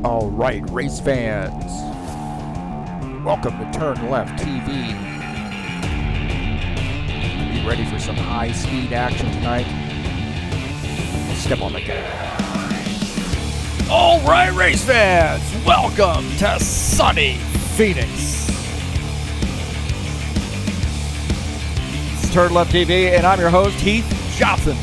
All right, race fans, welcome to TurnLeftTV. Be ready for some high-speed action tonight. Step on the gas. All right, race fans, welcome to sunny Phoenix. It's TurnLeftTV, and I'm your host, Heath Johnson.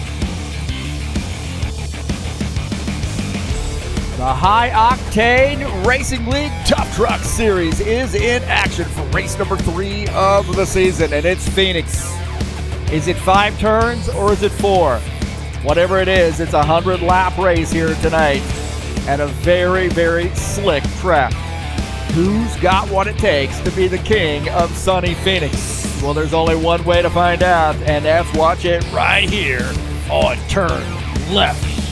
The High Octane Racing League Tough Truck Series is in action for race number 3 of the season, and it's Phoenix. Is it 5 turns or is it 4? Whatever it is, it's a 100-lap race here tonight at a very, very slick track. Who's got what it takes to be the king of sunny Phoenix? Well, there's only one way to find out, and that's watch it right here on TurnLeftTV.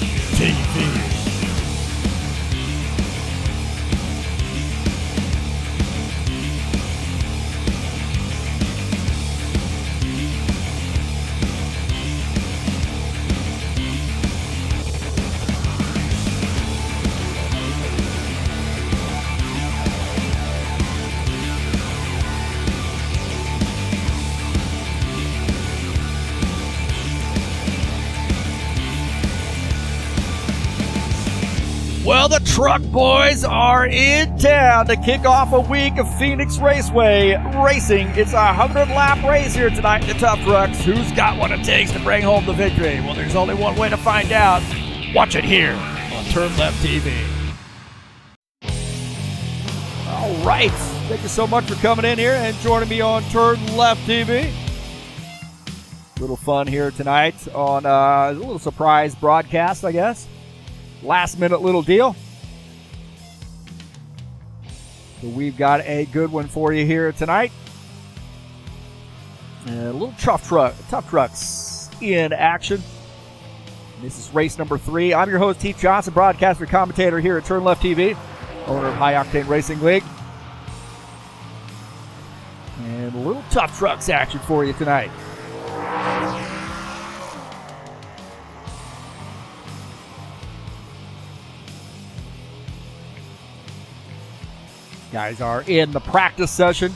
Well, the truck boys are in town to kick off a week of Phoenix Raceway racing. It's a 100-lap race here tonight in the Tough Trucks. Who's got what it takes to bring home the victory? Well, there's only one way to find out. Watch it here on TurnLeftTV. All right. Thank you so much for coming in here and joining me on TurnLeftTV. Little fun here tonight on a little surprise broadcast, I guess. Last minute little deal. So we've got a good one for you here tonight. And a little tough trucks in action. This is race number 3. I'm your host, Heath Johnson, broadcaster, commentator here at TurnLeftTV, owner of High Octane Racing League. And a little tough trucks action for you tonight. Guys are in the practice session,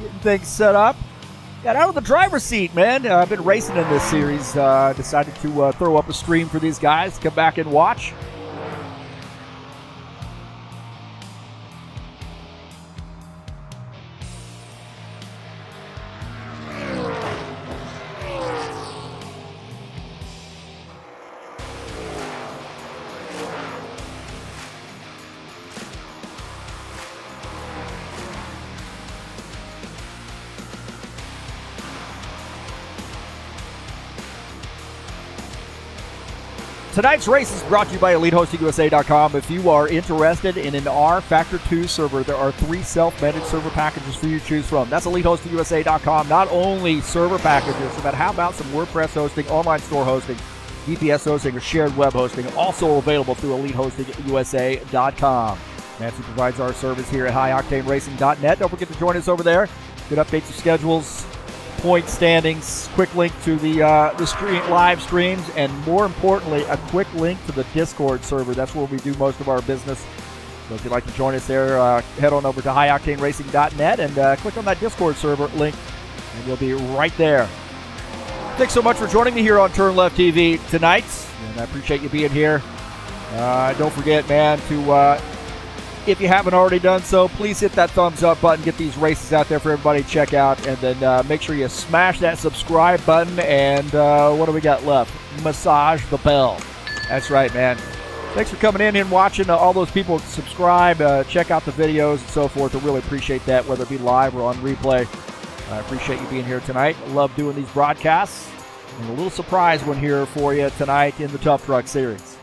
getting things set up. Got out of the driver's seat, man. I've been racing in this series. Decided to throw up a stream for these guys to come back and watch. Tonight's race is brought to you by EliteHostingUSA.com. If you are interested in an rFactor 2 server, there are 3 self-managed server packages for you to choose from. That's EliteHostingUSA.com. Not only server packages, but how about some WordPress hosting, online store hosting, VPS hosting, or shared web hosting, also available through EliteHostingUSA.com. Nancy provides our service here at HighOctaneRacing.net. Don't forget to join us over there. Good updates of schedules, point standings, quick link to the live streams, and more importantly, a quick link to the Discord server. That's where we do most of our business. So if you'd like to join us there, head on over to HighOctaneRacing.net and click on that Discord server link, and you'll be right there. Thanks so much for joining me here on TurnLeftTV tonight, and I appreciate you being here. Don't forget, man, to if you haven't already done so, please hit that thumbs up button. Get these races out there for everybody to check out. And then make sure you smash that subscribe button. And what do we got left? Massage the bell. That's right, man. Thanks for coming in and watching. All those people subscribe, check out the videos and so forth. I really appreciate that, whether it be live or on replay. I appreciate you being here tonight. I love doing these broadcasts. And a little surprise one here for you tonight in the Tough Truck Series.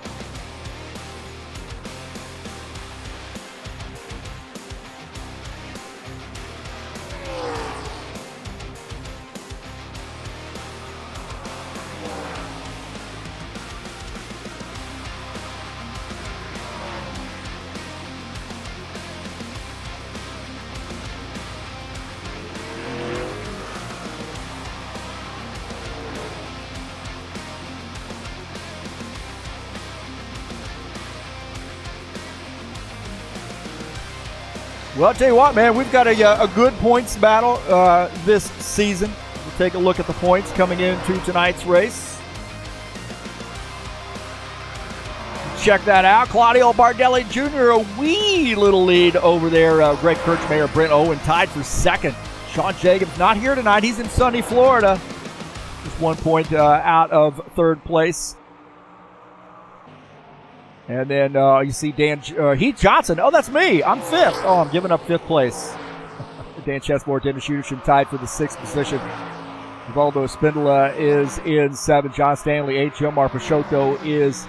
Well, I'll tell you what, man, we've got a good points battle this season. We'll take a look at the points coming into tonight's race. Check that out. Claudio Bardelli Jr., a wee little lead over there. Greg Kirchmeier, Brent Owen tied for second. Sean Jacobs not here tonight. He's in sunny Florida. Just 1 point out of third place. And then you see Heath Johnson. Oh, that's me. I'm fifth. Oh, I'm giving up fifth place. Dan Chessmore, Dennis Schuderson tied for the sixth position. Rivaldo Espindola is in seventh. John Stanley eighth. Jomar Peixoto is...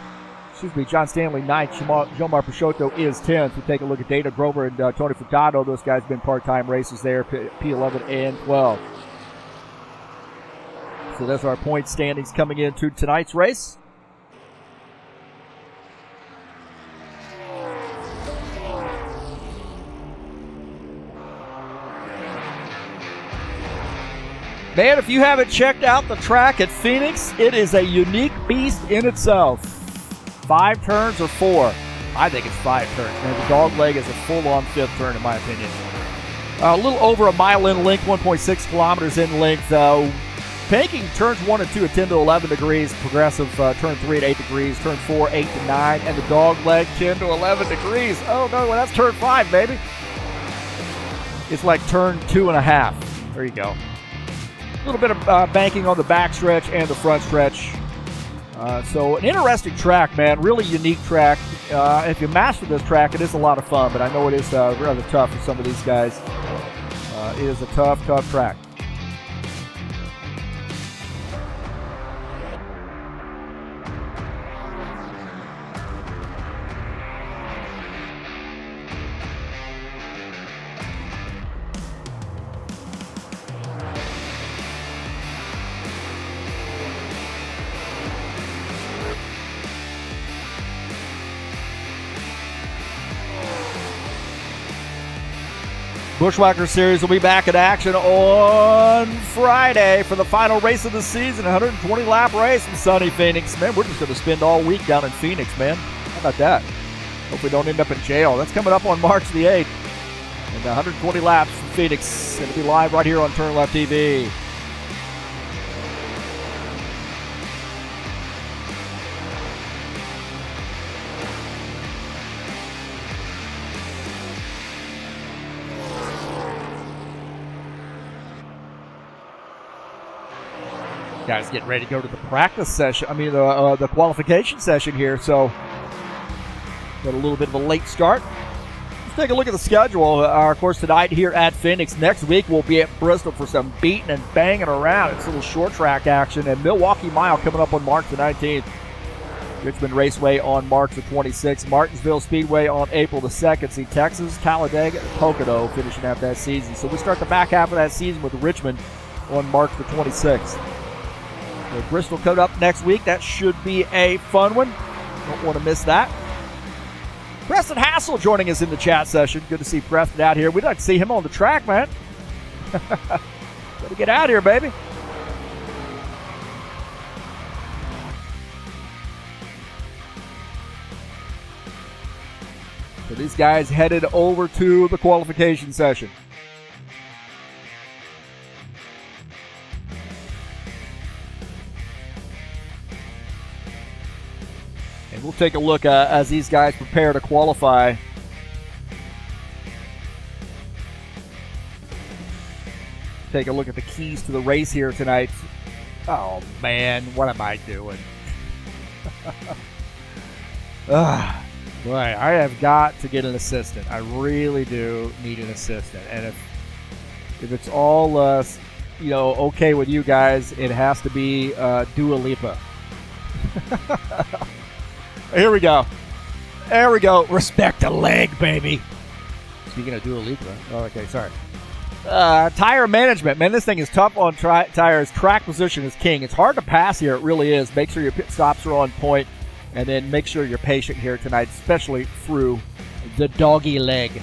John Stanley 9th, Jomar Peixoto is 10th. We take a look at Dana Grover and Tony Furtado. Those guys have been part-time racers there, P11 and 12. So that's our point standings coming into tonight's race. Man, if you haven't checked out the track at Phoenix, it is a unique beast in itself. 5 turns or 4? I think it's 5 turns. And the dog leg is a full-on 5th turn, in my opinion. A little over a mile in length, 1.6 kilometers in length. Banking turns 1 and 2 at 10 to 11 degrees. Progressive turn 3 at 8 degrees. Turn 4, 8 to 9. And the dog leg, 10 to 11 degrees. Oh, no, well, that's turn 5, baby. It's like turn 2.5. There you go. A little bit of banking on the back stretch and the front stretch. So an interesting track, man. Really unique track. If you master this track, it is a lot of fun, but I know it is rather tough for some of these guys. It is a tough track. Bushwhacker Series will be back in action on Friday for the final race of the season, 120-lap race in sunny Phoenix. Man, we're just going to spend all week down in Phoenix, man. How about that? Hope we don't end up in jail. That's coming up on March the 8th. And 120 laps from Phoenix. Going to be live right here on TurnLeftTV. Guys getting ready to go to the practice session. The qualification session here. So got a little bit of a late start. Let's take a look at the schedule. Of course, tonight here at Phoenix. Next week we'll be at Bristol for some beating and banging around. It's a little short track action. And Milwaukee Mile coming up on March the 19th. Richmond Raceway on March the 26th. Martinsville Speedway on April the 2nd. See Texas, Talladega, and Pocono finishing out that season. So we start the back half of that season with Richmond on March the 26th. So Bristol coming up next week. That should be a fun one. Don't want to miss that. Preston Hassel joining us in the chat session. Good to see Preston out here. We'd like to see him on the track, man. Gotta get out here, baby. So these guys headed over to the qualification session. And we'll take a look as these guys prepare to qualify. Take a look at the keys to the race here tonight. Oh, man, what am I doing? Boy, I have got to get an assistant. I really do need an assistant. And if it's all okay with you guys, it has to be Dua Lipa. Here we go. There we go. Respect the leg, baby. Speaking of Dua Lipa. Oh, okay, sorry. Tire management. Man, this thing is tough on tires. Track position is king. It's hard to pass here. It really is. Make sure your pit stops are on point. And then make sure you're patient here tonight, especially through the doggy leg.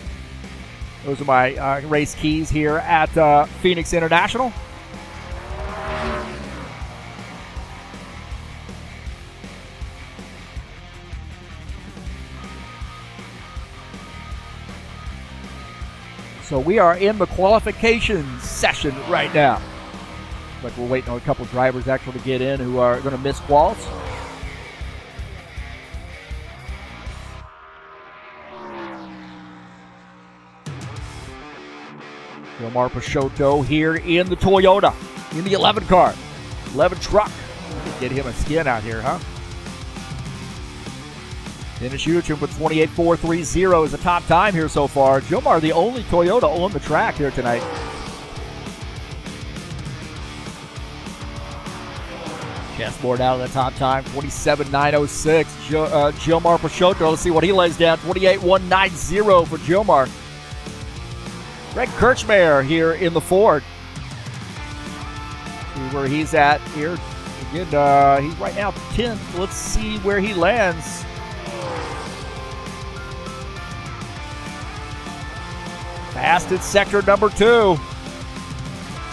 Those are my race keys here at Phoenix International. So we are in the qualification session right now. Like we're waiting on a couple drivers actually to get in who are going to miss quals. Omar Peixoto here in the Toyota, in the 11 car, 11 truck. Get him a skin out here, huh? Dennis Uchim with 28.430 is the top time here so far. Jomar, the only Toyota on the track here tonight. Chessboard out of the top time, 27.906. Jomar Peixoto, let's see what he lays down, 28.190 for Jomar. Greg Kirchmeier here in the Ford. See where he's at here. Again, he's right now 10th. Let's see where he lands. Past its sector number 2.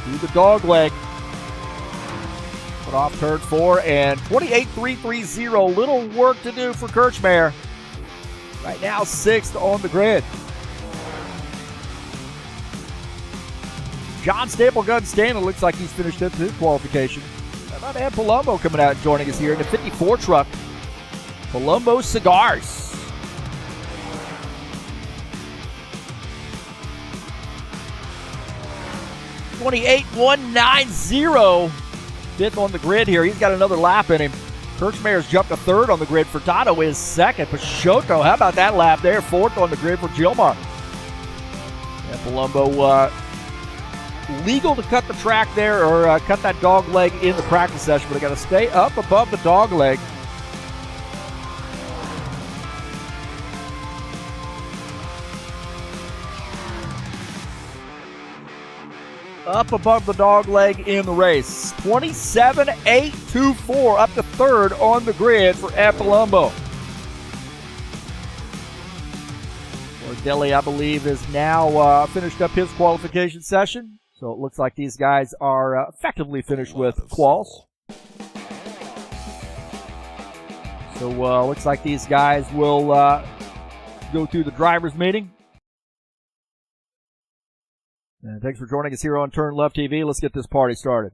Through the dog leg. Put off turn 4 and 28.330. Little work to do for Kirchmeier. Right now 6th on the grid. John Staplegun Stanley looks like he's finished up his qualification. How about Ed Palumbo coming out and joining us here in the 54 truck. Palumbo Cigars. $28.190. 5th on the grid here. He's got another lap in him. Kirchmeier's jumped to 3rd on the grid. Furtado is 2nd. Peixoto, how about that lap there? 4th on the grid for Gilmar. And Palumbo legal to cut the track there or cut that dog leg in the practice session, but they got to stay up above the dog leg. Up above the dog leg in the race. 27.824 up to 3rd on the grid for Ed Palumbo. Ordelli, I believe, is now finished up his qualification session. So it looks like these guys are effectively finished with quals. So looks like these guys will go through the driver's meeting. And thanks for joining us here on TurnLeftTV. Let's get this party started.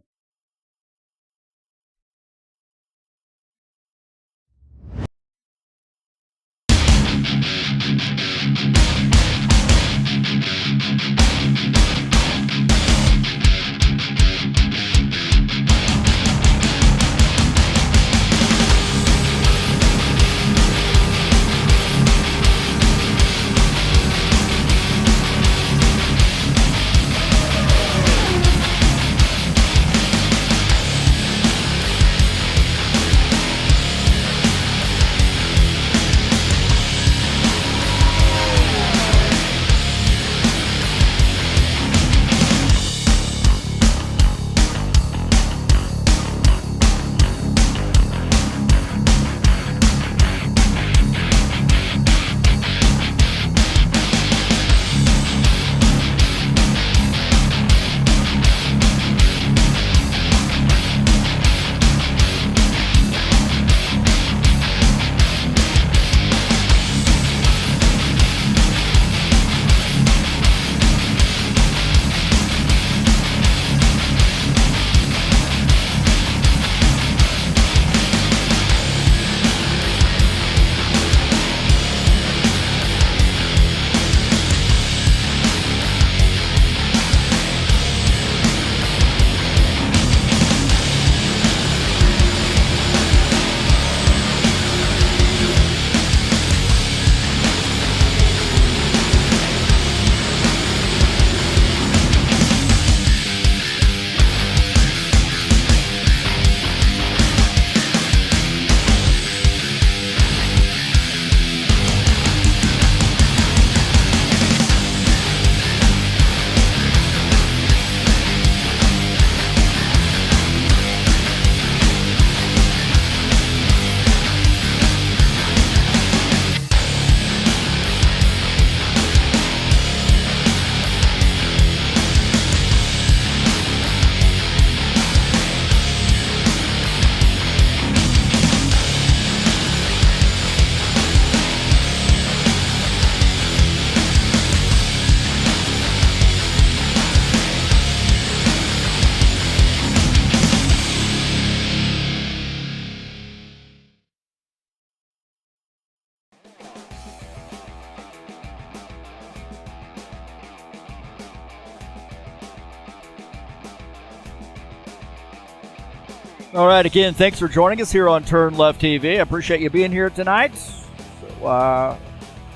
All right, again, thanks for joining us here on TurnLeftTV. I appreciate you being here tonight. So,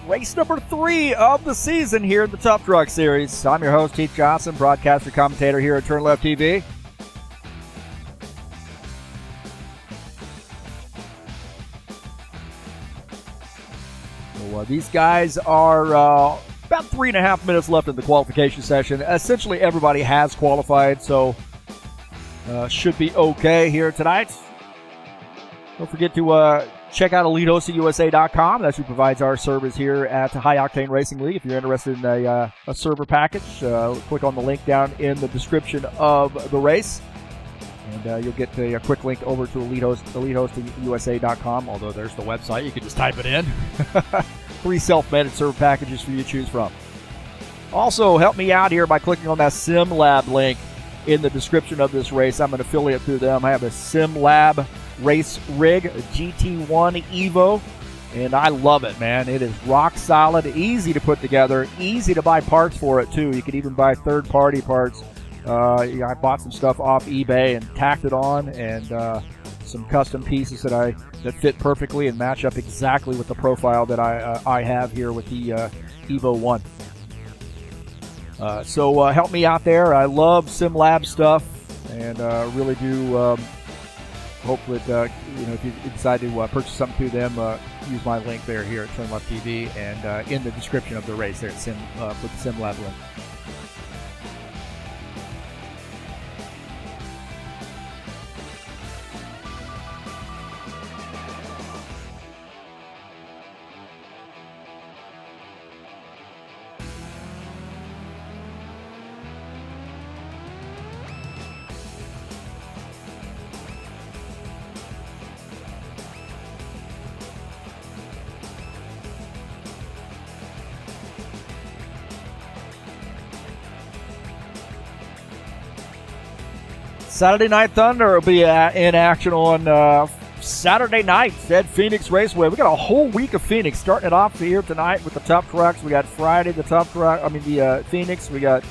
race number 3 of the season here in the Tough Truck Series. I'm your host, Heath Johnson, broadcaster, commentator here at TurnLeftTV. So, these guys are about 3.5 minutes left in the qualification session. Essentially, everybody has qualified, so should be okay here tonight. Don't forget to check out EliteHostingUSA.com. That's who provides our service here at the High Octane Racing League. If you're interested in a server package, click on the link down in the description of the race, and you'll get a quick link over to EliteHostingUSA.com. Although there's the website, you can just type it in. 3 self-managed server packages for you to choose from. Also, help me out here by clicking on that SimLab link in the description of this race. I'm an affiliate through them. I have a SimLab race rig, a GT1 Evo, and I love it, man. It is rock solid, easy to put together, easy to buy parts for it too. You can even buy third-party parts. I bought some stuff off eBay and tacked it on, and some custom pieces that fit perfectly and match up exactly with the profile that I have here with the Evo 1. So help me out there. I love SimLab stuff, and really do hope that if you decide to purchase something through them, use my link there here at TurnLeftTV and in the description of the race there at for the SimLab link. Saturday Night Thunder will be in action on Saturday night at Phoenix Raceway. We got a whole week of Phoenix starting it off here tonight with the Tough Trucks. We got Friday the Phoenix. We got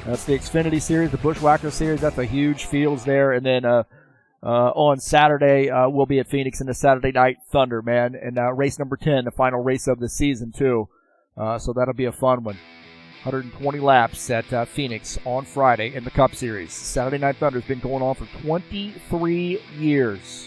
that's the Xfinity Series, the Bushwhacker Series. That's a huge fields there. And then on Saturday we'll be at Phoenix in the Saturday Night Thunder, man. And race number 10, the final race of the season too. So that'll be a fun one. 120 laps at Phoenix on Friday in the Cup Series. Saturday Night Thunder has been going on for 23 years.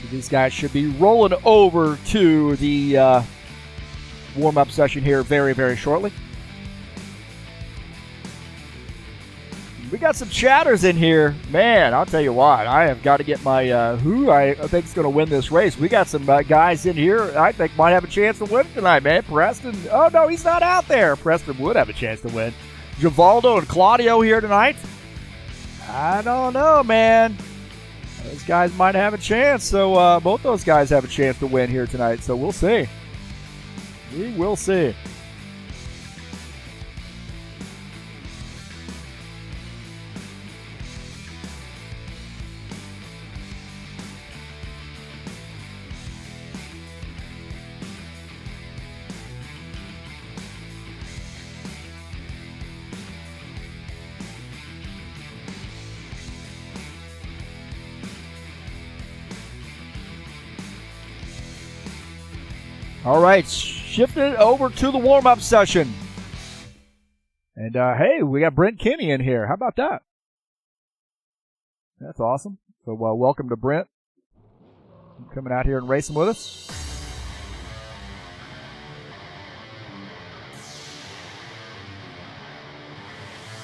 These guys should be rolling over to the warm-up session here very, very shortly. We got some chatters in here. Man, I'll tell you what, I have got to get my who I think is going to win this race. We got some guys in here I think might have a chance to win tonight, man. Preston, oh no, he's not out there. Preston would have a chance to win. Givaldo and Claudio here tonight. I don't know, man. Those guys might have a chance, so both those guys have a chance to win here tonight, so we'll see. We will see. All right, shifting over to the warm-up session. And, hey, we got Brent Kinney in here. How about that? That's awesome. So, welcome to Brent. Coming out here and racing with us.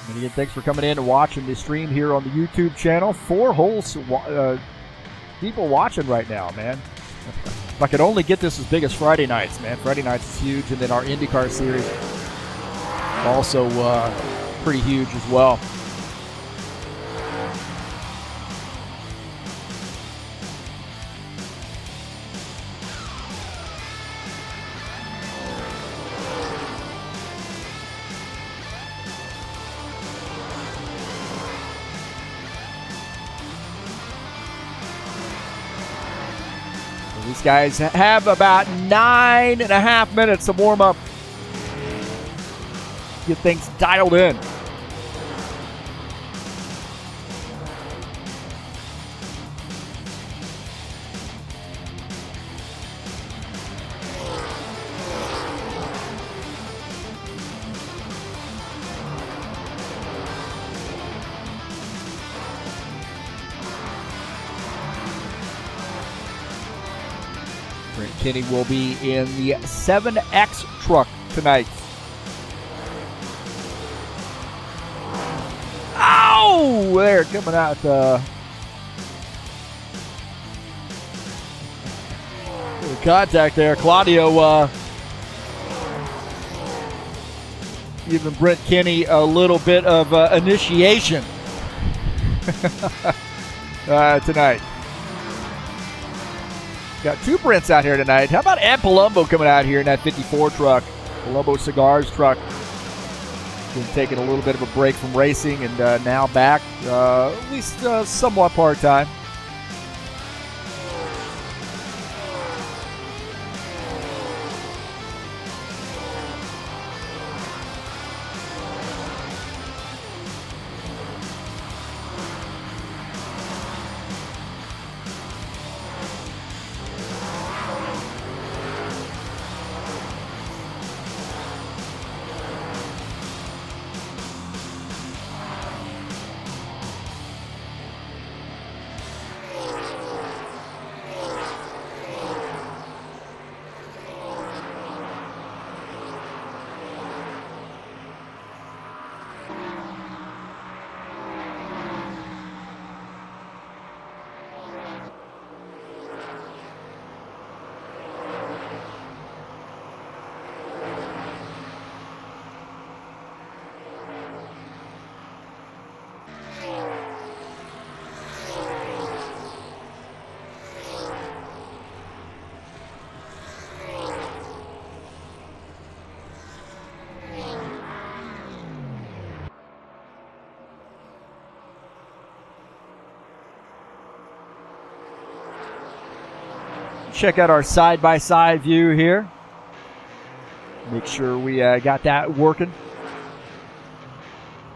And again, thanks for coming in and watching the stream here on the YouTube channel. 4 whole people watching right now, man. If I could only get this as big as Friday nights, man. Friday nights is huge, and then our IndyCar series also pretty huge as well. These guys have about 9.5 minutes to warm up. Get things dialed in. Kenny will be in the 7X truck tonight. Ow! There, coming out. Contact there. Claudio giving Brent Kenny a little bit of initiation tonight. Got two Brents out here tonight. How about Ed Palumbo coming out here in that 54 truck? Palumbo Cigars truck. Been taking a little bit of a break from racing and now back, at least somewhat part-time. Check out our side-by-side view here. Make sure we got that working.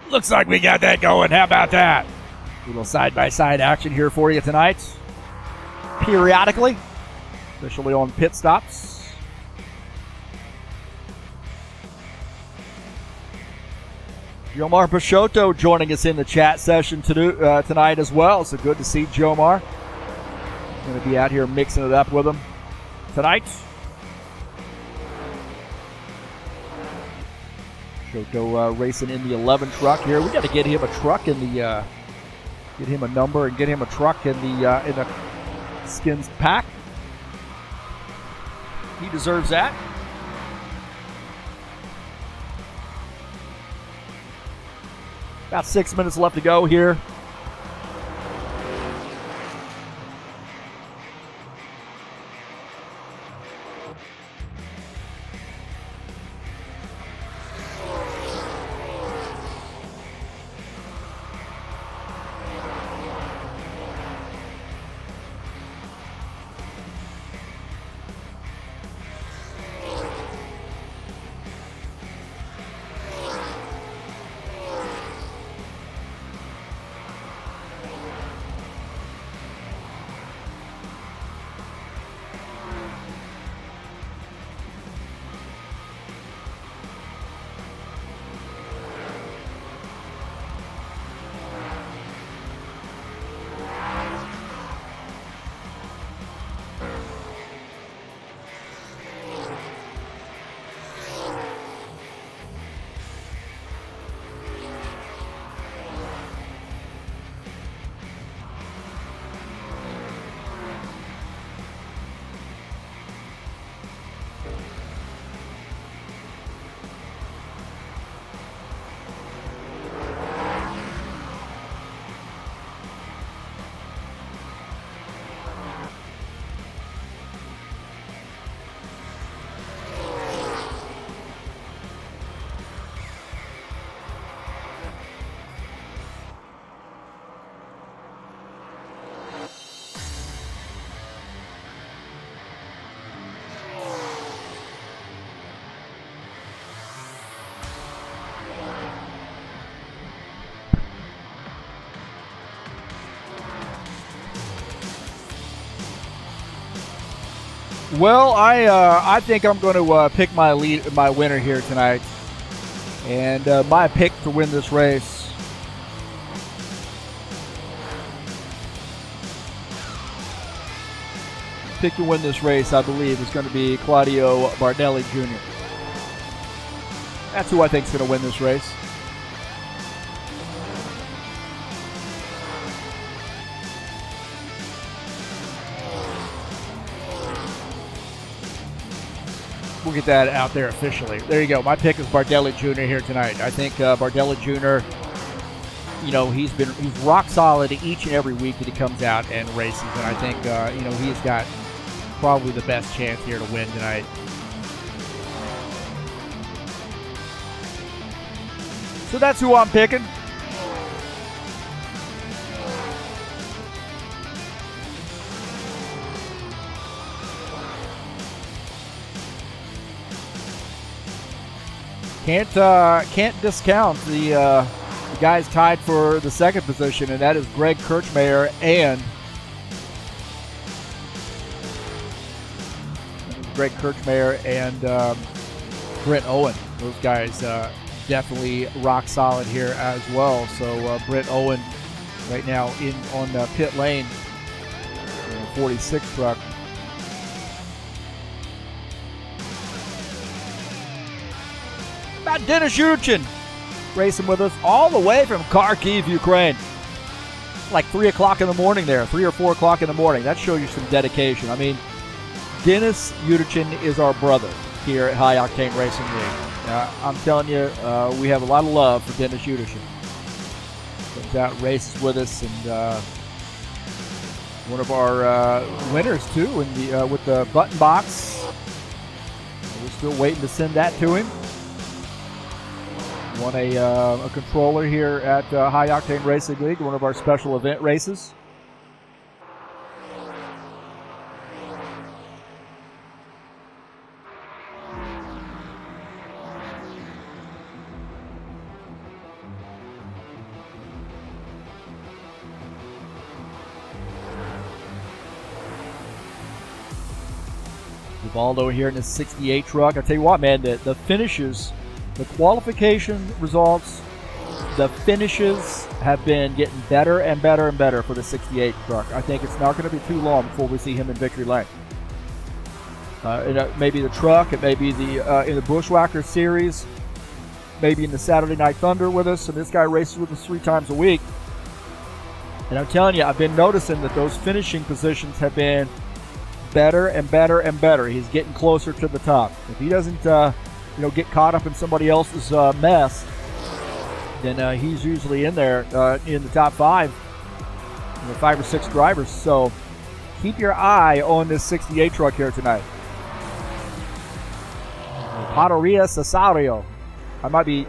Looks like we got that going. How about that? A little side-by-side action here for you tonight. Periodically, especially on pit stops. Jomar Peixoto joining us in the chat session tonight as well. So good to see Jomar. Going to be out here mixing it up with them tonight. Peixoto racing in the 11 truck here. We got to get him a truck in the, get him a number and get him a truck in the skins pack. He deserves that. About 6 minutes left to go here. Well, I think I'm going to pick my winner here tonight, and my pick to win this race. Pick to win this race, I believe, is going to be Claudio Bardelli Jr. That's who I think is going to win this race. We'll get that out there officially. There you go. My pick is Bardelli Jr. here tonight. I think Bardelli Jr., he's rock solid each and every week that he comes out and races, and I think he's got probably the best chance here to win tonight. So that's who I'm picking. Can't discount the guys tied for the second position, and that is Greg Kirchmeier and Brent Owen. Those guys definitely rock solid here as well. So Brent Owen right now on the pit lane, 46 truck. About Dennis Yurchin racing with us all the way from Kharkiv, Ukraine. It's like 3 o'clock in the morning there, 3 or 4 o'clock in the morning. That shows you some dedication. I mean, Dennis Yurchin is our brother here at High Octane Racing League. I'm telling you, we have a lot of love for Dennis Yurchin. Comes out, races with us, and one of our winners too with the button box. We're still waiting to send that to him. Won a controller here at High Octane Racing League, one of our special event races. Avondale here in the 68 truck. I tell you what, man, the finishes, the qualification results, the finishes have been getting better and better and better for the 68 truck. I think it's not going to be too long before we see him in victory lane. It may be the truck, it may be in the Bushwhacker series, maybe in the Saturday Night Thunder with us, and this guy races with us 3 times a week. And I'm telling you, I've been noticing that those finishing positions have been better and better and better. He's getting closer to the top. If he doesn't get caught up in somebody else's mess, then he's usually in there in the top 5, 5 or 6 drivers. So keep your eye on this 68 truck here tonight. Padaria Cesario. I might be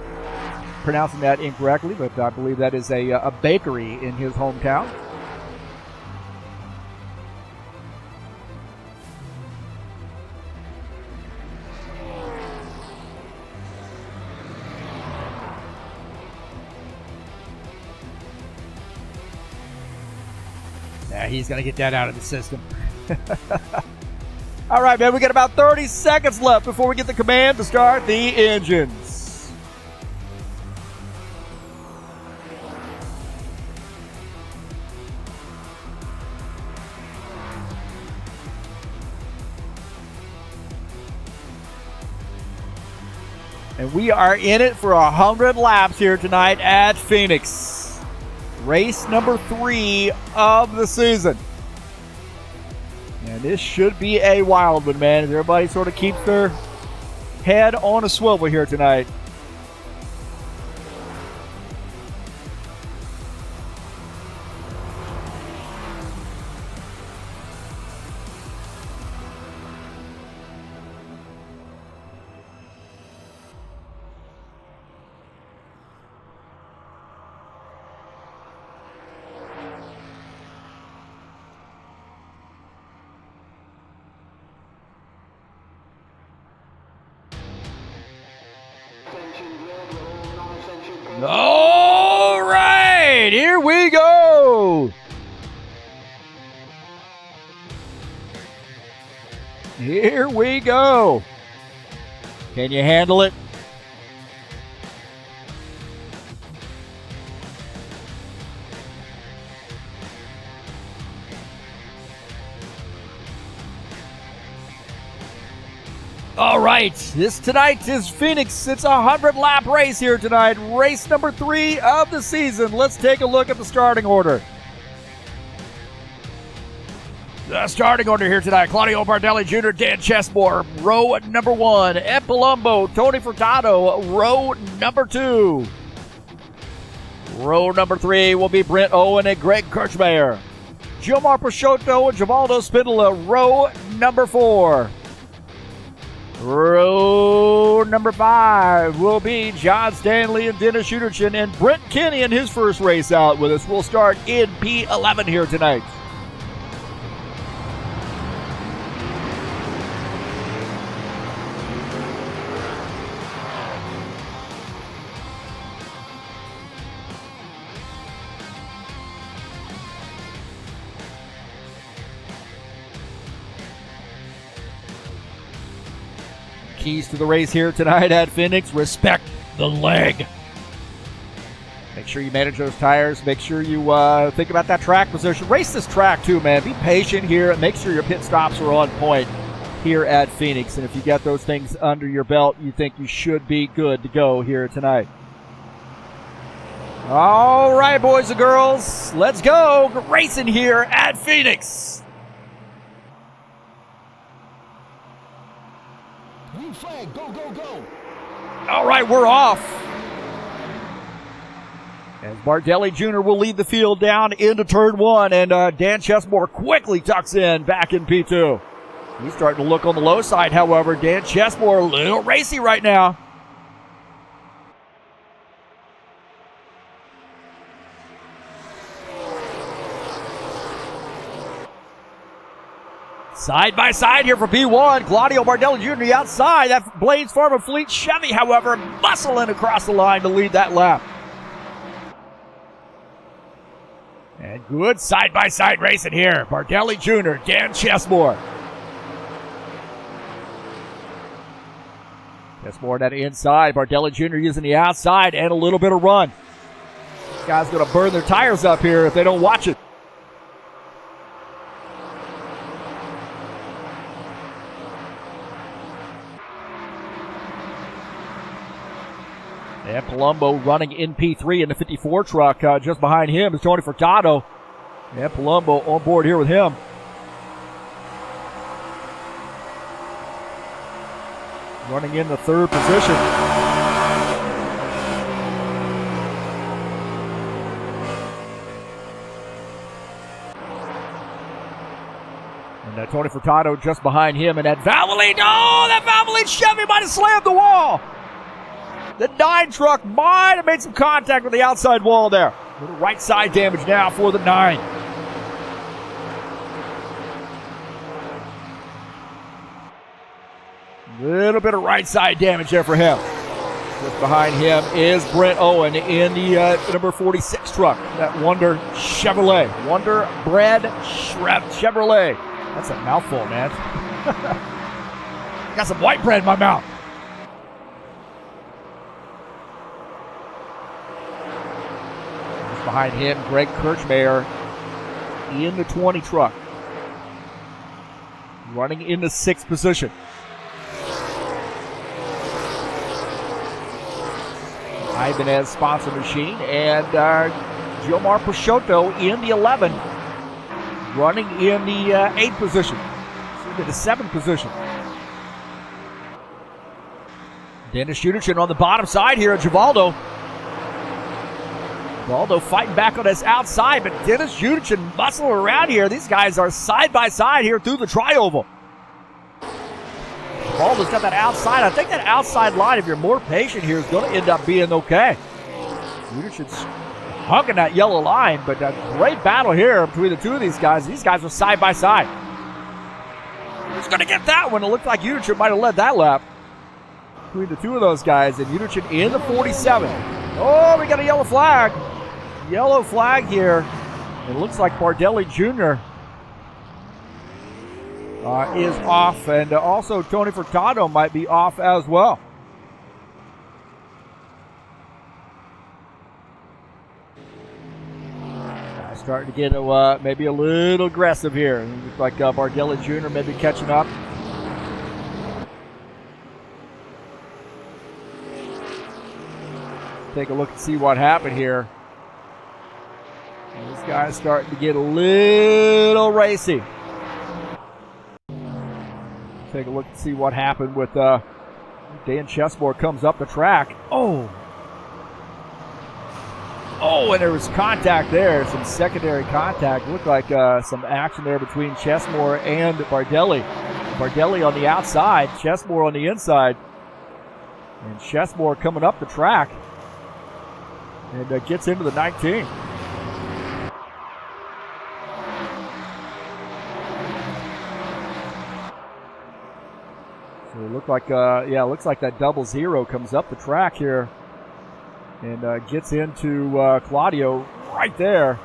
pronouncing that incorrectly, but I believe that is a bakery in his hometown. He's going to get that out of the system. All right, man, we got about 30 seconds left before we get the command to start the engines. And we are in it for 100 laps here tonight at Phoenix. Race number 3 of the season. And this should be a wild one, man, as everybody sort of keeps their head on a swivel here tonight. All right, here we go. Here we go. Can you handle it? All right, tonight is Phoenix. It's a 100-lap race here tonight. Race number 3 of the season. Let's take a look at the starting order. The starting order here tonight: Claudio Bardelli Jr., Dan Chesmore, row number 1. Ed Palumbo, Tony Furtado, row number 2. Row number 3 will be Brent Owen and Greg Kirchmeier. Gilmar Peixoto and Givaldo Spindola, row number 4. Row number 5 will be John Stanley and Dennis Schuderchen, and Brent Kinney in his first race out with us. We'll start in P11 here tonight. Keys to the race here tonight at Phoenix: respect the leg. Make sure you manage those tires. Make sure you think about that track position. Race this track too, man. Be patient here and make sure your pit stops are on point here at Phoenix. And if you got those things under your belt, you think you should be good to go here tonight. All right, boys and girls, let's go racing here at Phoenix. Flag, go, go, go. All right, we're off. As Bardelli Jr. will lead the field down into turn 1, and Dan Chesmore quickly tucks in back in P2. He's starting to look on the low side, however. Dan Chesmore a little racy right now. Side by side here for P1. Claudio Bardelli Jr. the outside. That Blades Farm and Fleet Chevy, however, muscling across the line to lead that lap. And good side by side racing here. Bardelli Jr., Dan Chesmore. Chesmore that inside. Bardelli Jr. using the outside and a little bit of run. This guy's going to burn their tires up here if they don't watch it. And Palumbo running in P3 in the 54 truck. Just behind him is Tony Furtado. And Palumbo on board here with him. Running in the 3rd position. And Tony Furtado just behind him. And that Valvoline, that Valvoline Chevy might have slammed the wall. The 9 truck might have made some contact with the outside wall there. A little right side damage now for the 9. Little bit of right side damage there for him. Just behind him is Brent Owen in the number 46 truck. That Wonder Chevrolet. Wonder Bread Chevrolet. That's a mouthful, man. Got some white bread in my mouth. Behind him, Greg Kirchmeier in the 20 truck. Running in the 6th position. Ibanez sponsor machine. And Gilmar Peixoto in the 11. Running in the 8th position. Excuse me, the 7th position. Dennis Schuderchen on the bottom side here at Givaldo. Givaldo fighting back on his outside, but Dennis Schuderchen muscling around here. These guys are side by side here through the tri-oval. Givaldo's got that outside. I think that outside line, if you're more patient here, is going to end up being okay. Schuderchen's hugging that yellow line, but a great battle here between the two of these guys. These guys are side by side. Who's going to get that one? It looked like Schuderchen might have led that lap between the two of those guys, and Schuderchen in the 47. Oh, we got a yellow flag. Yellow flag here. It looks like Bardelli Jr. is off, and also Tony Furtado might be off as well. Starting to get maybe a little aggressive here. Looks like Bardelli Jr. maybe catching up. Take a look and see what happened here. And this guy's starting to get a little racy. Take a look and see what happened with Dan Chesmore comes up the track. Oh, and there was contact there, some secondary contact. Looked like some action there between Chesmore and Bardelli. Bardelli on the outside, Chesmore on the inside. And Chesmore coming up the track and gets into the 19. So it looked like, looks like that 00 comes up the track here. And gets into Claudio right there.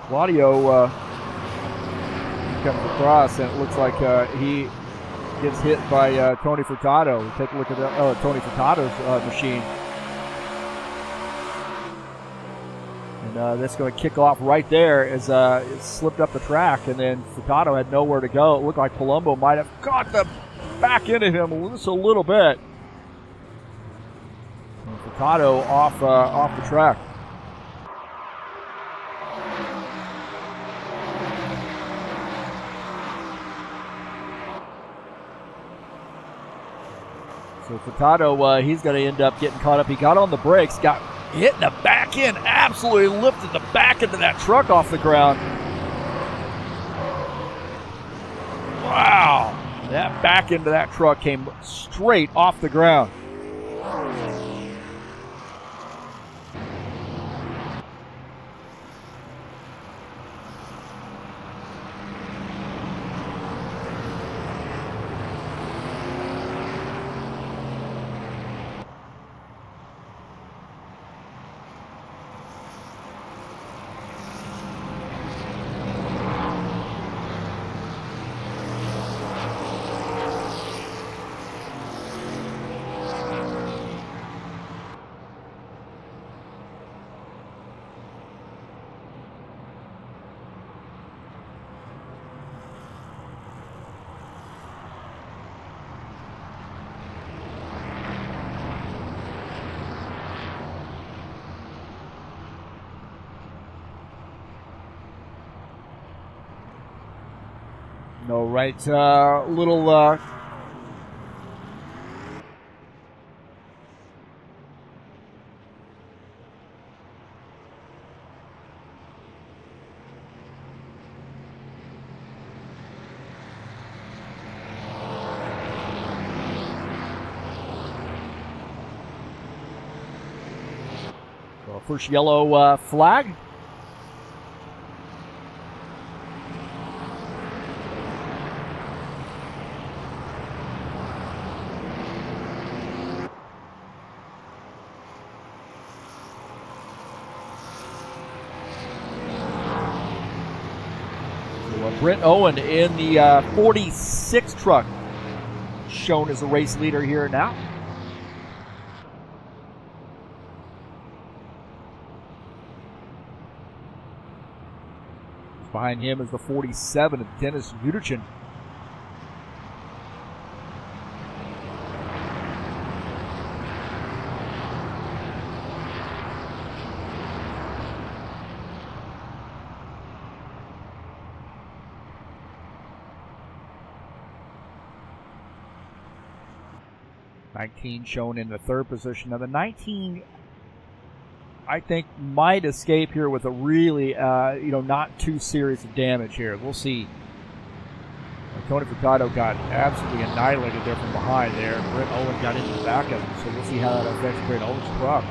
Claudio comes across, and it looks like he gets hit by Tony Furtado. Take a look at Tony Furtado's machine. And that's going to kick off right there as it slipped up the track, and then Furtado had nowhere to go. It looked like Palumbo might have got the back into him just a little bit. Furtado off the track. So Furtado, he's going to end up getting caught up. He got on the brakes, got hit in the back end, absolutely lifted the back end of that truck off the ground. Wow, that back end of that truck came straight off the ground. No, right, little first yellow flag. Brent Owen in the 46 truck, shown as a race leader here now. Behind him is the 47 of Dennis Uderchin. Shown in the third position. Now the 19, I think, might escape here with a really, not too serious of damage here. We'll see. Tony Furtado got absolutely annihilated there from behind there. Brent Owen got into the back of him, so we'll see how that affects Brent Owen's truck.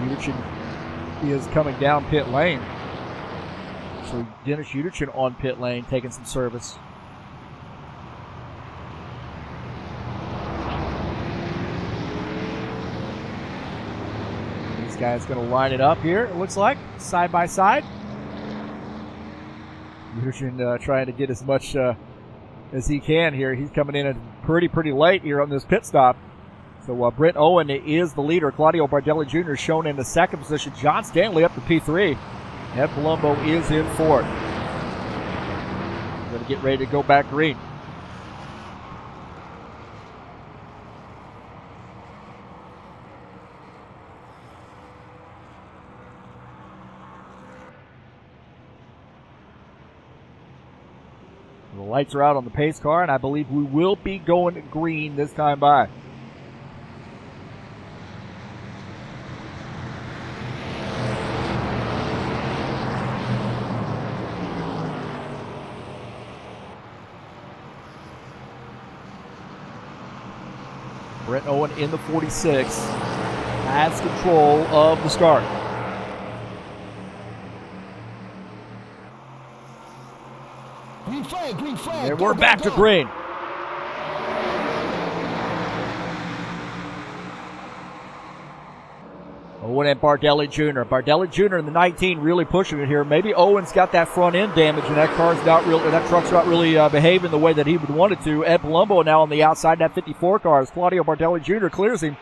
Uderchin is coming down pit lane. So Dennis Uderchin on pit lane taking some service. guy's going to line it up here, it looks like, side by side. Usually trying to get as much as he can here. He's coming in pretty late here on this pit stop. So Brent Owen is the leader. Claudio Bardelli Jr. shown in the second position. John Stanley up to P3. Ed Palumbo is in fourth. Going to get ready to go back green. The lights are out on the pace car, and I believe we will be going green this time by. Brent Owen in the 46 has control of the start. Green flag, green flag. And we're back to green. Owen and Bardelli Jr. Bardelli Jr. in the 19 really pushing it here. Maybe Owen's got that front end damage, and that truck's not really behaving the way that he would want it to. Ed Palumbo now on the outside. That 54 car as Claudio Bardelli Jr. clears him.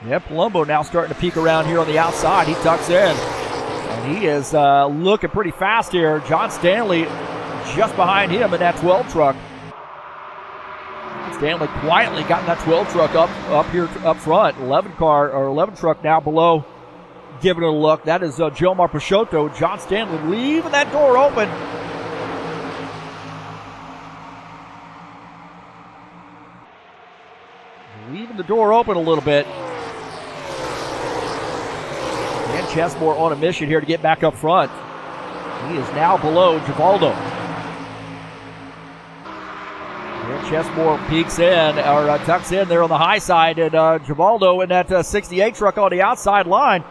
Ed Palumbo now starting to peek around here on the outside. He tucks in, and he is looking pretty fast here. John Stanley just behind him in that 12 truck. Stanley quietly got that 12 truck up here up front. 11 truck now below, giving it a look. That is Gilmar Peixoto. John Stanley leaving that door open. Leaving the door open a little bit. And Chesmore on a mission here to get back up front. He is now below Givaldo. And Chesmore peeks in, or tucks in there on the high side, and Givaldo in that 68 truck on the outside line.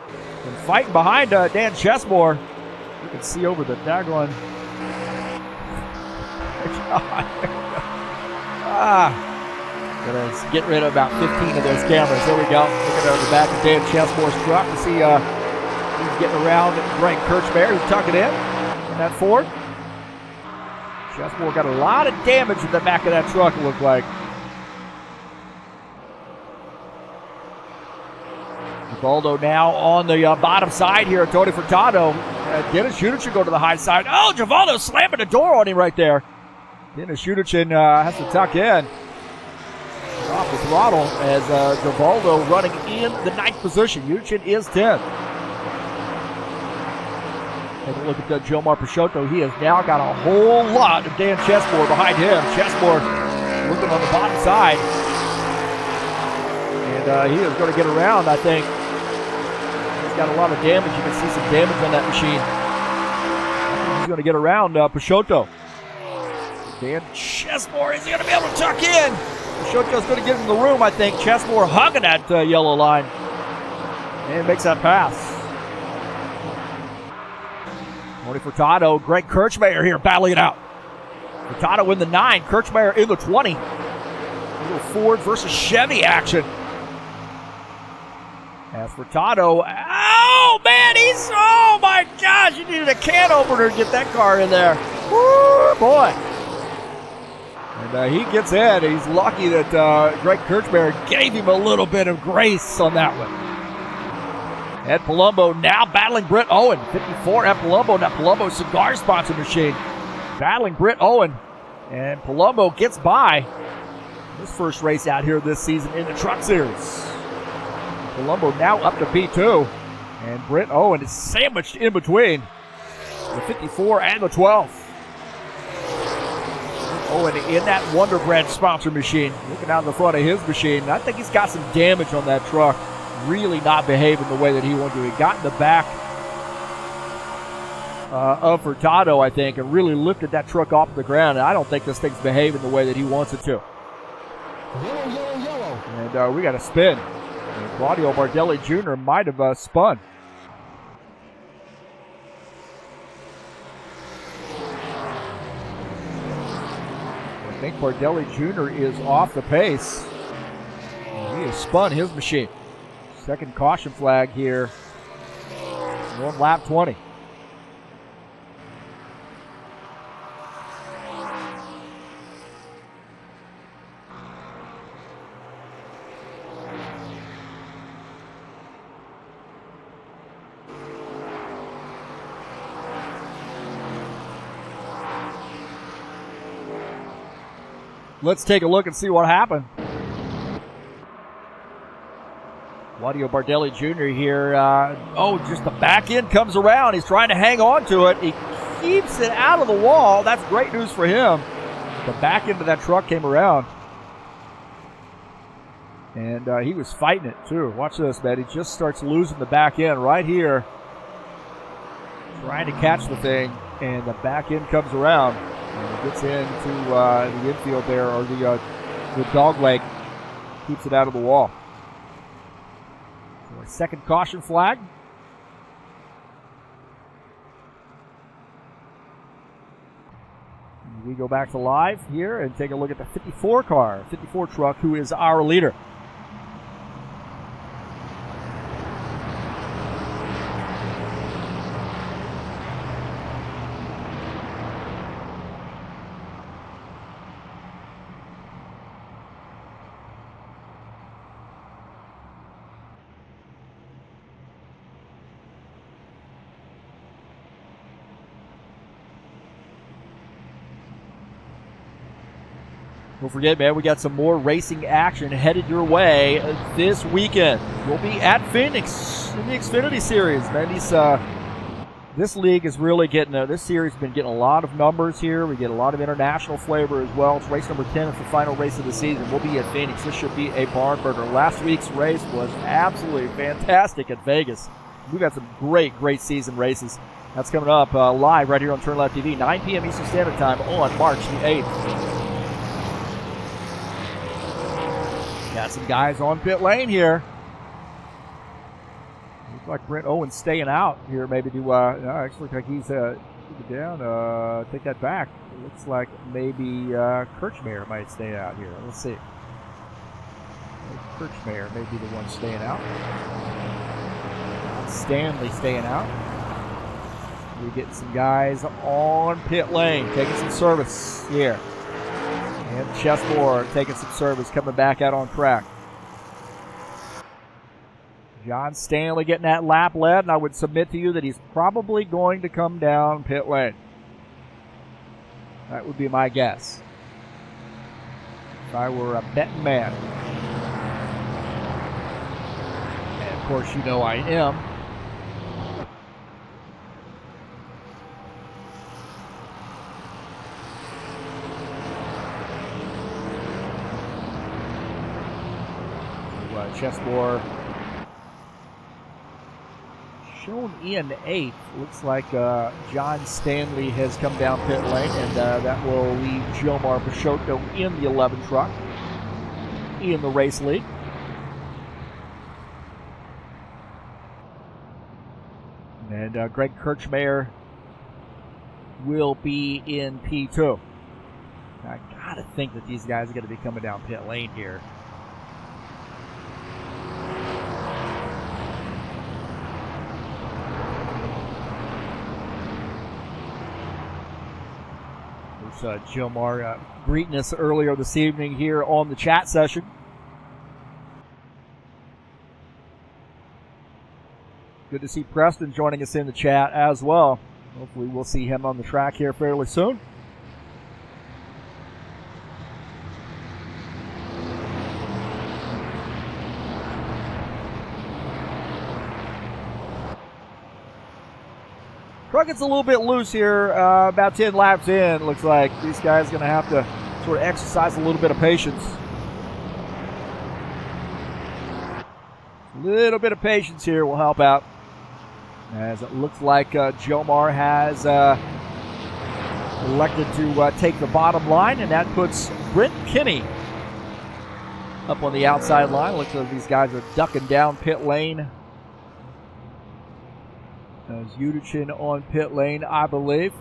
And fighting behind Dan Chesmore. You can see over the daggone. Gonna get rid of about 15 of those cameras. There we go. Looking over the back of Dan Chesmore's truck to see he's getting around Greg Kirchmeier. He's tucking in that Ford. Chesmore got a lot of damage in the back of that truck, it looked like. Givaldo now on the bottom side here. Tony Furtado. Dennis Judich should go to the high side. Oh, Givaldo slamming the door on him right there. Dennis Judich has to tuck in. Off the throttle as Givaldo running in the 9th position. Judich is 10th. Take a look at Gilmar Peixoto. He has now got a whole lot of Dan Chesmore behind him. Chesmore looking on the bottom side. And he is going to get around, I think. He's got a lot of damage. You can see some damage on that machine. I think he's going to get around Peixoto. Dan Chesmore is going to be able to tuck in. Peixoto's going to get in the room, I think. Chesmore hugging that yellow line. And makes that pass. Tony Furtado, Greg Kirchmeier here battling it out. Furtado in the 9, Kirchmeier in the 20. A little Ford versus Chevy action. As Furtado, oh man, oh my gosh, you needed a can opener to get that car in there. Woo, boy. And he gets in. He's lucky that Greg Kirchmeier gave him a little bit of grace on that one. Ed Palumbo now battling Brent Owen. 54 Ed Palumbo. Now Palumbo's cigar sponsor machine. Battling Brent Owen. And Palumbo gets by. His first race out here this season in the Truck Series. Palumbo now up to P2. And Brent Owen is sandwiched in between the 54 and the 12. Owen in that Wonder Bread sponsor machine. Looking out in the front of his machine. I think he's got some damage on that truck. Really not behaving the way that he wanted to. He got in the back of Furtado, I think, and really lifted that truck off the ground. And I don't think this thing's behaving the way that he wants it to. Yellow, yellow, yellow. And we got a spin. And Claudio Bardelli Jr. might have spun. I think Bardelli Jr. is off the pace. And he has spun his machine. Second caution flag here on lap 20. Let's take a look and see what happened. Claudio Bardelli Jr. here. Just the back end comes around. He's trying to hang on to it. He keeps it out of the wall. That's great news for him. The back end of that truck came around. And he was fighting it, too. Watch this, man. He just starts losing the back end right here. Trying to catch the thing. And the back end comes around. And he gets into the infield there, or the dog leg. Keeps it out of the wall. So a second caution flag. We go back to live here and take a look at the 54 car, 54 truck, who is our leader. Don't forget, man, we got some more racing action headed your way this weekend. We'll be at Phoenix in the Xfinity Series, man. This league is really getting, this series has been getting a lot of numbers here. We get a lot of international flavor as well. It's race number 10. It's the final race of the season. We'll be at Phoenix. This should be a barn burner. Last week's race was absolutely fantastic at Vegas. We've got some great season races. That's coming up live right here on TurnLeftTV, 9 p.m. Eastern Standard Time on March the 8th. Got some guys on pit lane here. Looks like Brent Owens staying out here. Maybe do. Actually, looks like he's down. Take that back. It looks like maybe Kirchmeier might stay out here. Let's see. Kirchmeier may be the one staying out. Stanley staying out. We're getting some guys on pit lane, taking some service here. And Chessmore taking some service, coming back out on track. John Stanley getting that lap led, and I would submit to you that he's probably going to come down pit lane. That would be my guess, if I were a betting man. And of course, you know I am. Chessmore shown in 8th. Looks like John Stanley has come down pit lane, and that will leave Jomar Peixoto in the 11 truck in the race lead. And Greg Kirchmeier will be in P2. I gotta think that these guys are going to be coming down pit lane here. Jomar greeting us earlier this evening here on the chat session. Good to see Preston joining us in the chat as well. Hopefully we'll see him on the track here fairly soon. Truck gets a little bit loose here, about 10 laps in. Looks like these guys are going to have to sort of exercise a little bit of patience. A little bit of patience here will help out, as it looks like Jomar has elected to take the bottom line, and that puts Brent Kinney up on the outside line. Looks like these guys are ducking down pit lane. As Udichin on pit lane, I believe.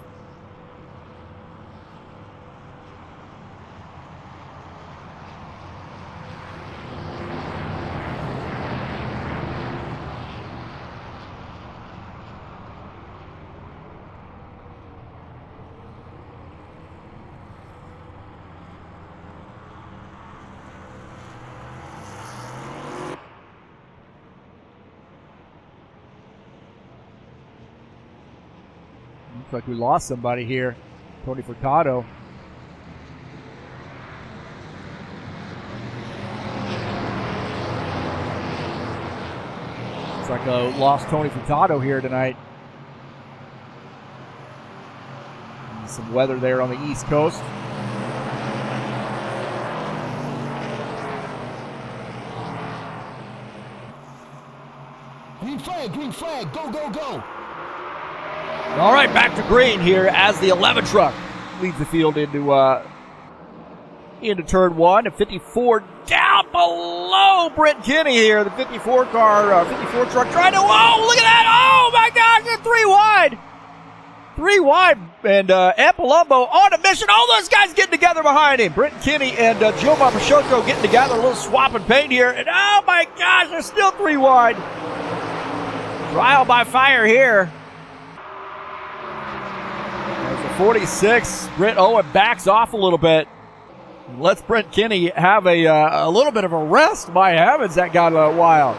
like we lost somebody here. Tony Furtado. Looks like I lost Tony Furtado here tonight. And some weather there on the East Coast. Green flag, go, go, go. All right, back to green here as the 11 truck leads the field into turn one. A 54 down below Brent Kinney here. The 54 truck trying to, oh, look at that. Oh my gosh, they're 3 wide. 3 wide, and Ampolumbo on a mission. All those guys getting together behind him. Brent Kinney and Gilmar Pachotto getting together, a little swap and paint here. And oh my gosh, they're still 3 wide. Trial by fire here. There's a 46. Britt Owen backs off a little bit. Lets Brent Kinney have a little bit of a rest. My heavens, that got wild.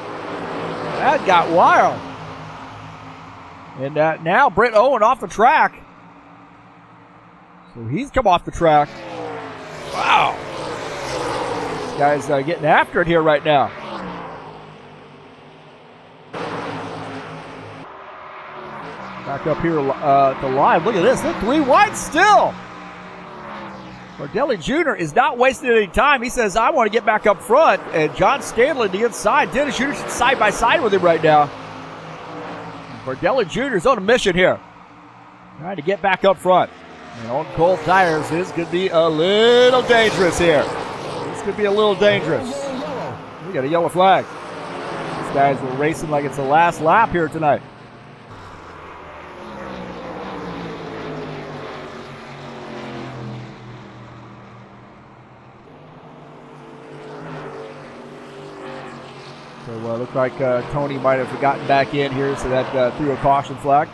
That got wild. And now Britt Owen off the track. So he's come off the track. Wow. This guy's getting after it here right now. Back up here to live. Look at this. They're 3 wide still. Bardelli Jr. is not wasting any time. He says, I want to get back up front. And John Stanley the inside. Dennis Jr. side by side with him right now. Bardelli Jr. is on a mission here. Trying to get back up front. And on cold tires, this could be a little dangerous here. This could be a little dangerous. We got a yellow flag. These guys are racing like it's the last lap here tonight. So looks like Tony might have gotten back in here, so that threw a caution flag.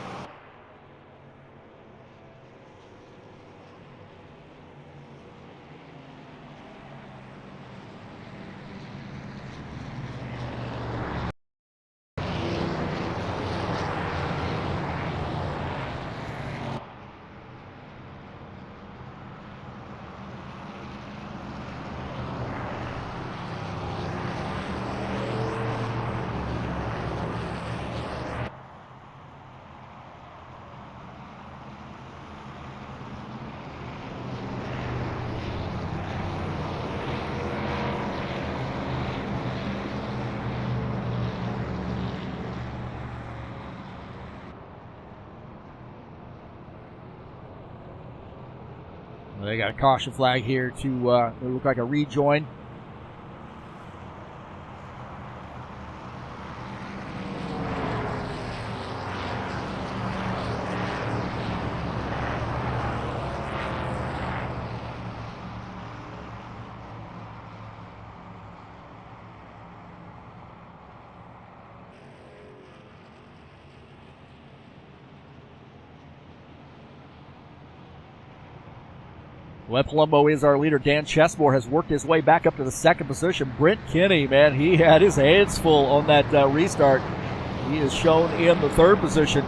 They got a caution flag here to look like a rejoin. Webb Palumbo is our leader. Dan Chesmore has worked his way back up to the second position. Brent Kinney, man, he had his hands full on that restart. He is shown in the third position.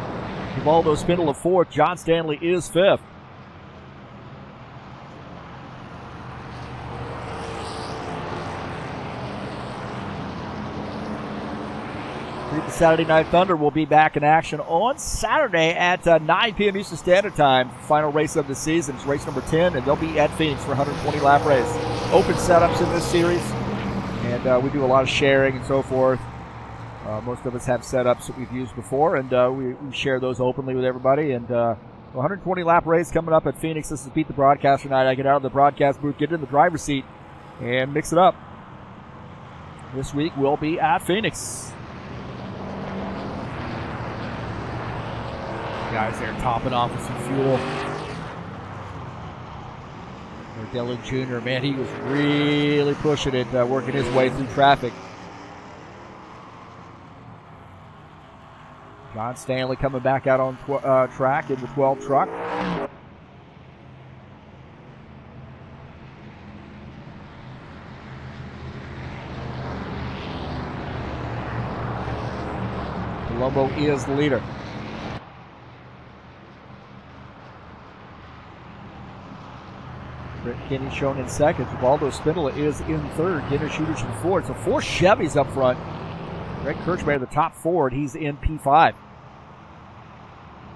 Rivaldo Spindler fourth. John Stanley is fifth. The Saturday Night Thunder will be back in action on Saturday at 9 p.m. Eastern Standard Time. Final race of the season is race number 10, and they'll be at Phoenix for a 120-lap race. Open setups in this series, and we do a lot of sharing and so forth. Most of us have setups that we've used before, and we share those openly with everybody. And 120-lap race coming up at Phoenix. This is Beat the Broadcaster night. I get out of the broadcast booth, get in the driver's seat, and mix it up. This week we'll be at Phoenix. Guys there topping off with some fuel. Dylan Jr., man, he was really pushing it, working his way through traffic. John Stanley coming back out on track in the 12 truck. Palumbo is the leader. Brett Kinney shown in second. Givaldo Spindola is in third. Dinner Shooters in fourth. So 4 Chevys up front. Greg Kirchmeier, the top forward. He's in P5.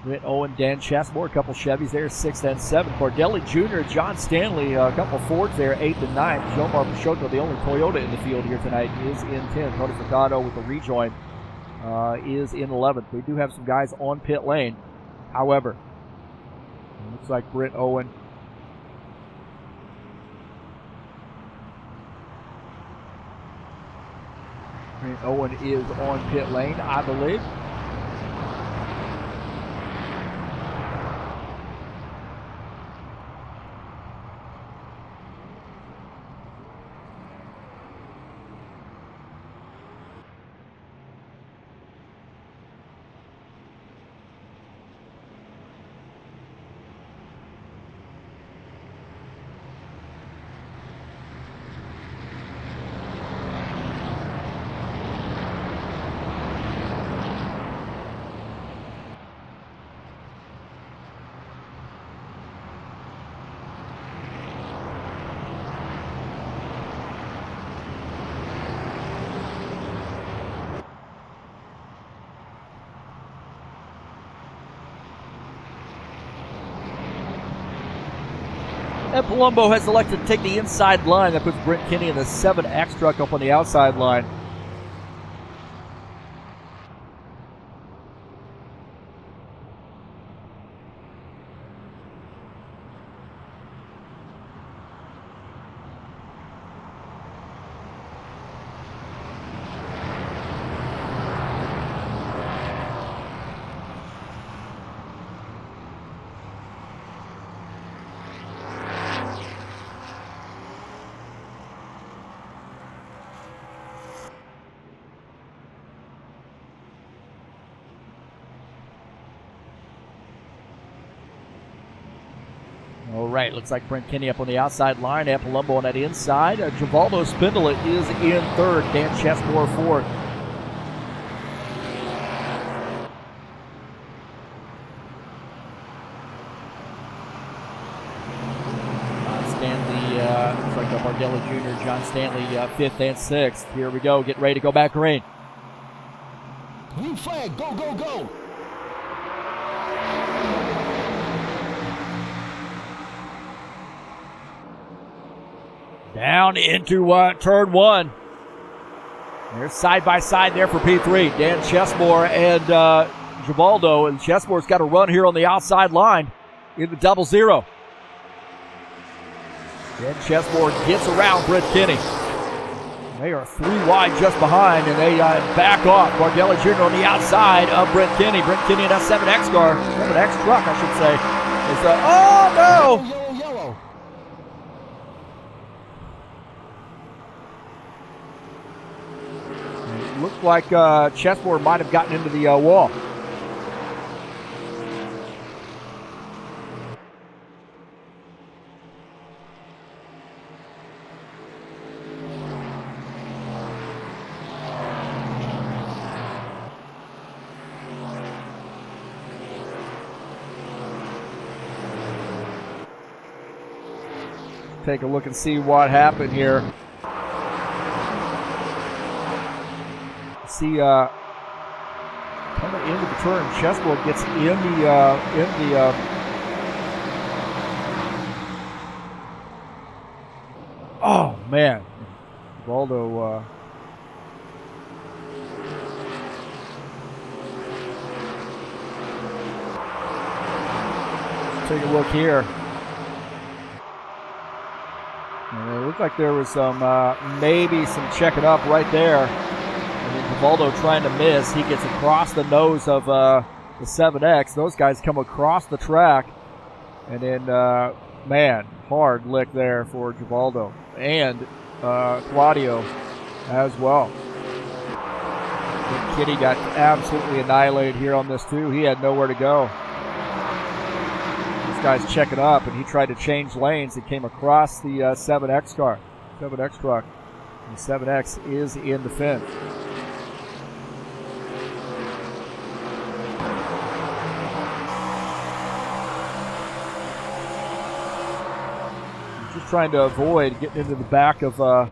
Britt Owen, Dan Chesmore, a couple Chevys there, 6th and 7th. Cordelli Jr., John Stanley, a couple Fords there, 8th and 9th. Jomar Peixoto, the only Toyota in the field here tonight, is in 10th. Tony Furtado with the rejoin is in 11th. We do have some guys on pit lane. However, it looks like Britt Owen is on pit lane, I believe. And Palumbo has elected to take the inside line. That puts Brent Kinney in the 7X truck up on the outside line. All right, looks like Brent Kinney up on the outside line. Palumbo on that inside. Givaldo Spindola is in third. Dan Chesmore fourth. Stanley, looks like Bardelli Jr., John Stanley, 5th and 6th. Here we go, getting ready to go back green. Green flag, go, go, go. Down into turn 1. They're side by side there for P3. Dan Chesmore and Givaldo. And Chesmore's got a run here on the outside line in the 0-0. Dan Chesmore gets around Brett Kinney. They are 3 wide just behind, and they back off. Bardelli Jr. on the outside of Brett Kinney. Brett Kinney in that 7X car, 7X truck, I should say. It's oh no! Yellow, yellow. It looked like Chesmore might have gotten into the wall. Take a look and see what happened here. See, coming into the turn, Chesmore gets in the oh man, Waldo. Take a look here. And it looked like there was some, maybe some checking up right there. And then Givaldo trying to miss. He gets across the nose of the 7X. Those guys come across the track. And then, man, hard lick there for Givaldo. And Claudio as well. And Kitty got absolutely annihilated here on this too. He had nowhere to go. Guy's checking up, and he tried to change lanes. He came across the 7X car, 7X truck. And the 7X is in the fence. Just trying to avoid getting into the back of the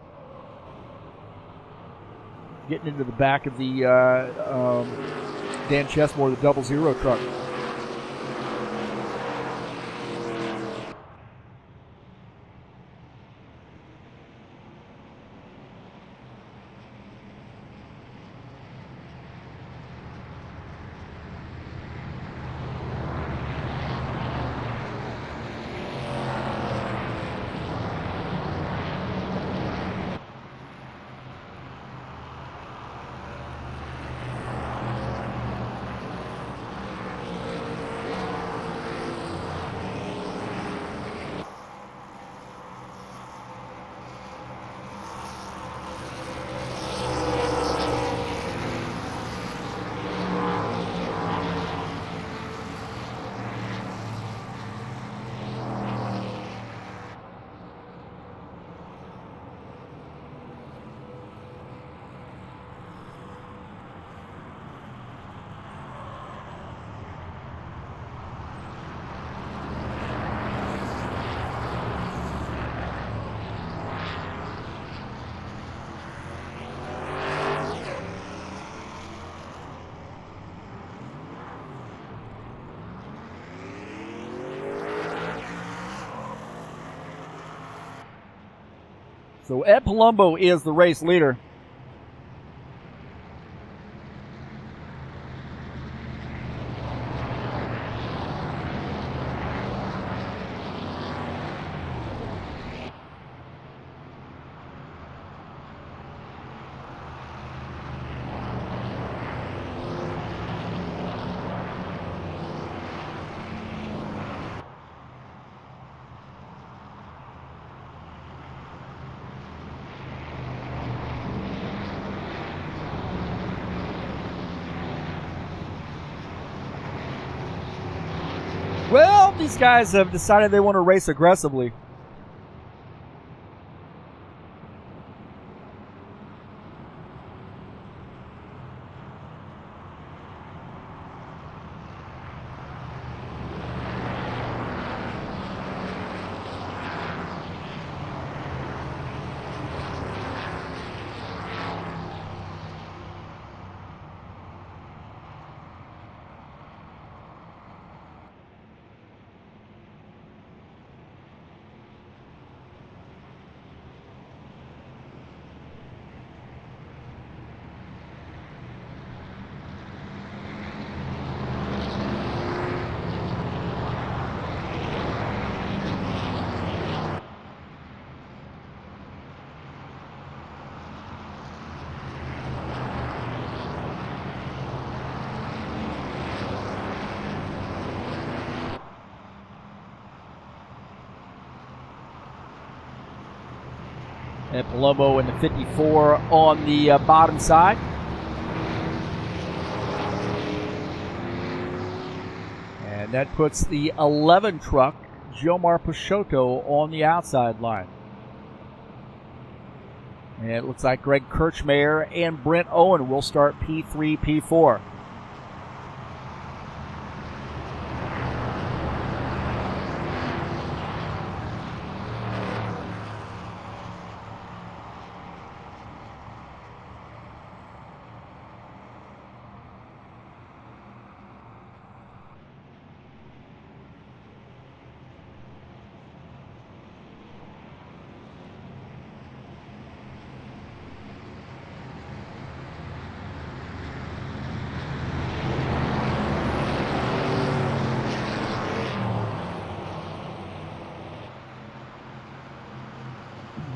Dan Chesmore, the 00 truck. So Ed Palumbo is the race leader. Well, these guys have decided they want to race aggressively. And Palumbo in the 54 on the bottom side. And that puts the 11 truck, Jomar Peixoto, on the outside line. And it looks like Greg Kirchmayer and Brent Owen will start P3, P4.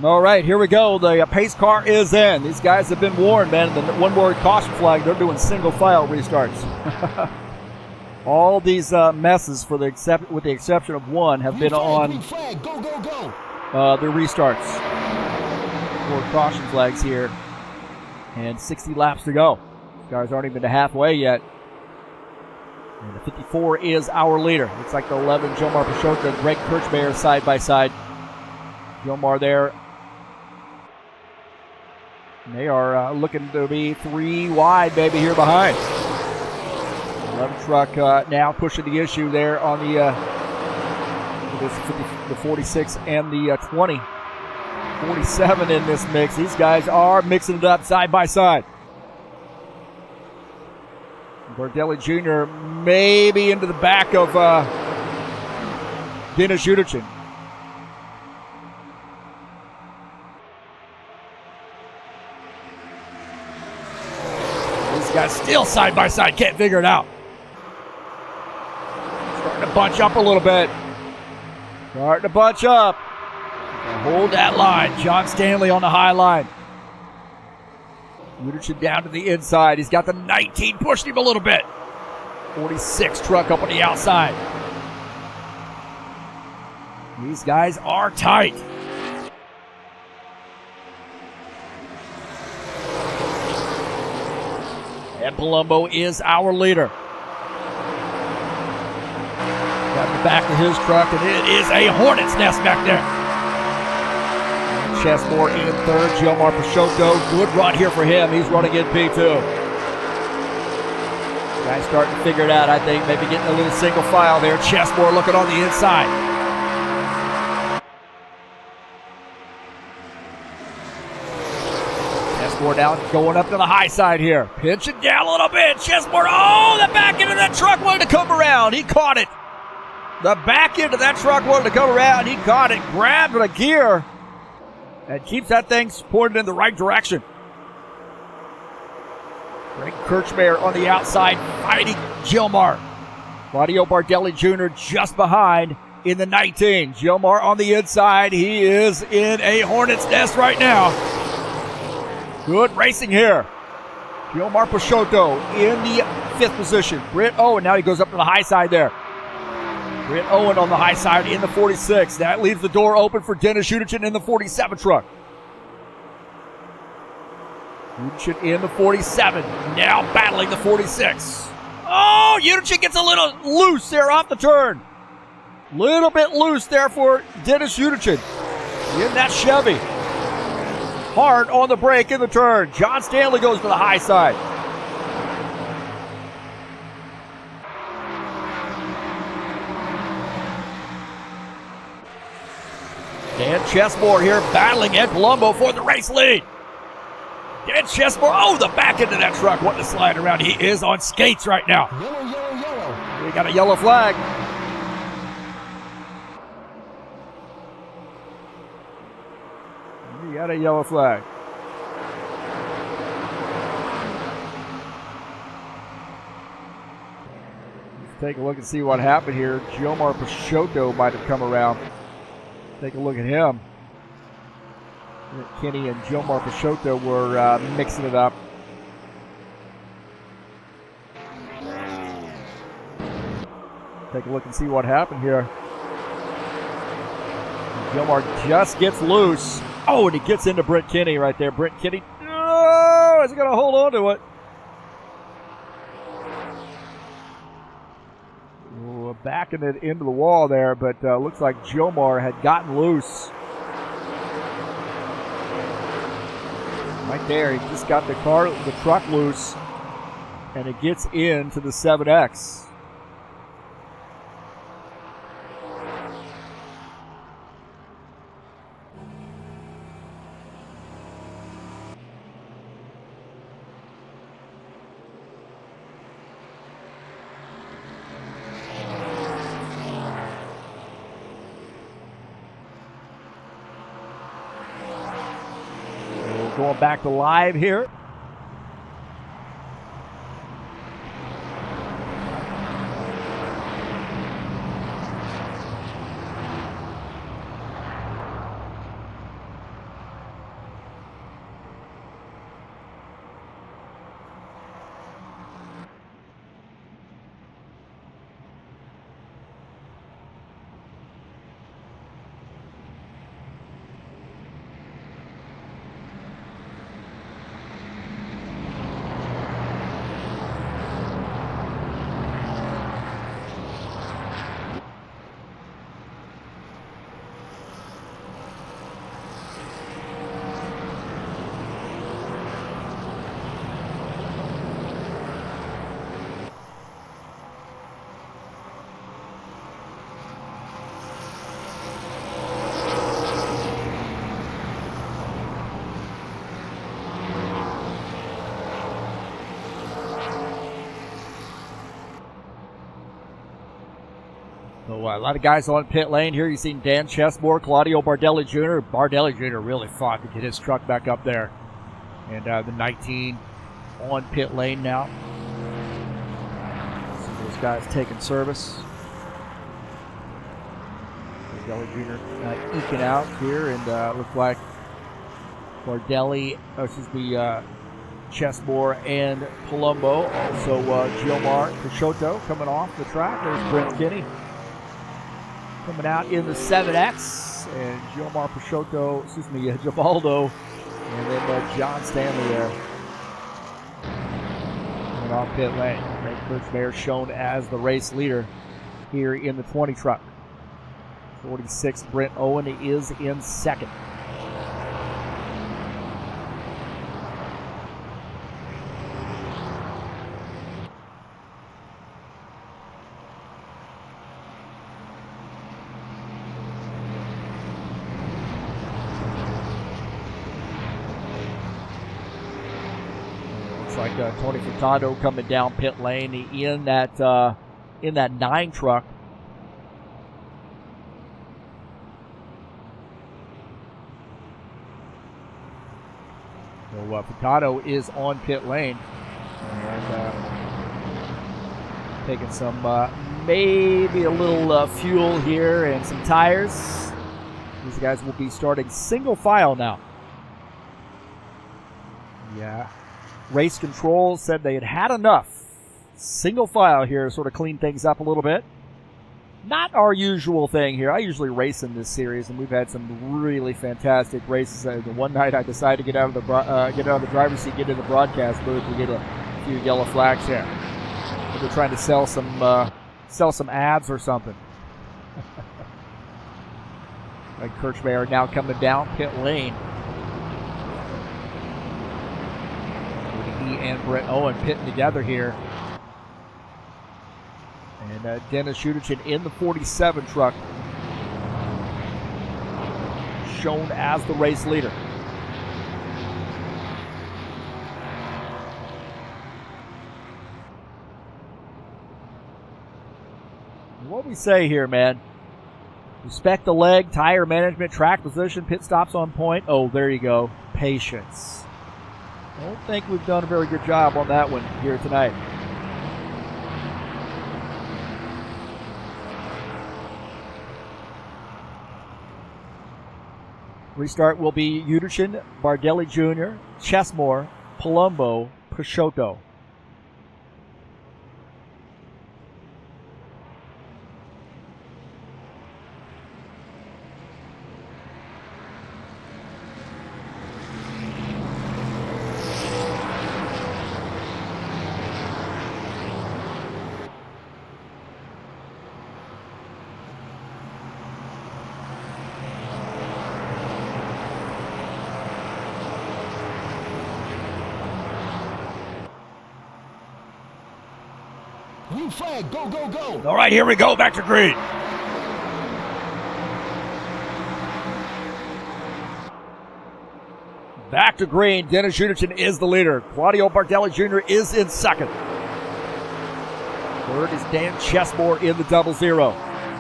All right, here we go. The pace car is in. These guys have been warned, man. The one-word caution flag, they're doing single-file restarts. All these messes, with the exception of one, have been on their restarts. 4 caution flags here, and 60 laps to go. These guys aren't even to halfway yet. And the 54 is our leader. Looks like the 11, Jomar Peixoto and Greg Kirchmayer side by side. Jomar there. And they are looking to be 3 wide, baby, here behind. 11 truck now pushing the issue there on the this 50, the 46 and the 20. 47 in this mix. These guys are mixing it up side by side. Bardelli Jr. maybe into the back of Denis Judicin. These guys still side by side, can't figure it out. Starting to bunch up a little bit. Starting to bunch up. Hold that line. John Stanley on the high line. Judicin down to the inside. He's got the 19, pushed him a little bit. 46 truck up on the outside. These guys are tight. And Palumbo is our leader. Got the back of his truck, and it is a hornet's nest back there. Chesmore in third. Gilmar Peixoto. Good run here for him. He's running in P2. Guys starting to figure it out, I think. Maybe getting a little single file there. Chesmore looking on the inside. Chesmore now going up to the high side here. Pinching down a little bit. Chesmore, oh, the back end of that truck wanted to come around. He caught it. The back end of that truck wanted to come around. He caught it, grabbed the gear, and keeps that thing pointed in the right direction. Greg Kirchmeier on the outside fighting Gilmar. Claudio Bardelli Jr. just behind in the 19. Gilmar on the inside. He is in a hornet's nest right now. Good racing here. Gilmar Peixoto in the 5th position. Britt Owen, now he goes up to the high side there. Britt Owen on the high side in the 46. That leaves the door open for Denis Judicin in the 47 truck. Judicin in the 47. Now battling the 46. Oh, Judicin gets a little loose there off the turn. Little bit loose there for Denis Judicin in that Chevy. Hard on the brake in the turn. John Stanley goes to the high side. Dan Chesmore here battling Ed Palumbo for the race lead. Dan Chesmore, oh, the back end of that truck wanting to slide around. He is on skates right now. Yellow, yellow, yellow. We got a yellow flag. We got a yellow flag. Let's take a look and see what happened here. Gilmar Peixoto might have come around. Take a look at him. Kenny and Gilmar Peixoto were mixing it up. Take a look and see what happened here. Gilmar just gets loose. Oh, and he gets into Brent Kenny right there. Brent Kenny, oh, is he going to hold on to it? Backing it into the wall there, but looks like Gilmar had gotten loose. Right there, he just got the truck loose, and it gets into the 7X. Going back to live here. a lot of guys on pit lane here. You've seen Dan Chesmore, Claudio Bardelli Jr. Bardelli Jr. really fought to get his truck back up there. And the 19 on pit lane now. So those guys taking service. Bardelli Jr. Eking out here, and looks like Chesmore and Palumbo. Also Gilmar Peixoto coming off the track. There's Brent Kinney coming out in the 7X, and Gilmar Peixoto, Givaldo, and then John Stanley there. And off pit lane. Greg Kirchmeier shown as the race leader here in the 20 truck. 46 Brent Owen is in second. Looks like Tony Furtado coming down pit lane in that 9 truck. So Furtado is on pit lane and taking some maybe a little fuel here and some tires. These guys will be starting single file now. Yeah. Race control said they had enough. Single file here to sort of clean things up a little bit. Not our usual thing here. I usually race in this series, and we've had some really fantastic races. The one night I decided to get out of the driver's seat, get in the broadcast booth, we get a few yellow flags here. They're trying to sell some ads or something. Like Kirchmeier now coming down pit lane. He and Brent Owen pitting together here. And Dennis Shudichin in the 47 truck, shown as the race leader. What we say here, man? Respect the leg, tire management, track position, pit stops on point. Oh, there you go. Patience. I don't think we've done a very good job on that one here tonight. Restart will be Uderchin, Bardelli Jr., Chesmore, Palumbo, Peixoto. Green flag, go, go, go. All right, here we go, back to green. Back to green. Dennis Uderchin is the leader. Claudio Bardelli Jr. is in second. Third is Dan Chesmore in the 00.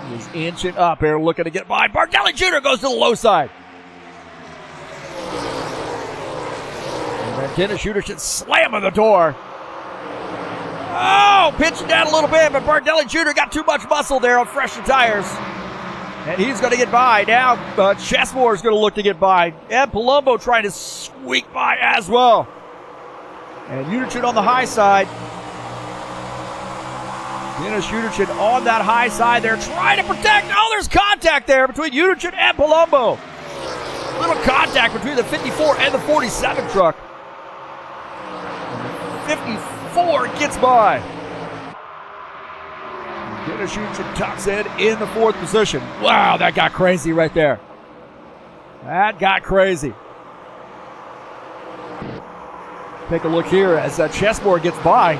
He's inching up here, looking to get by. Bardelli Jr. goes to the low side. And then Dennis Uderchin slamming the door. Oh, pitching down a little bit, but Bardelli Jr. got too much muscle there on freshened tires. And he's going to get by. Now Chesmore is going to look to get by. And Palumbo trying to squeak by as well. And Uderchin on the high side. Dennis Uderchin on that high side there, trying to protect. Oh, there's contact there between Uderchin and Palumbo. Little contact between the 54 and the 47 truck. 54 gets by. Dennis Uderchin tucks in the 4th position. Wow, that got crazy right there. That got crazy. Take a look here as Chesmore gets by.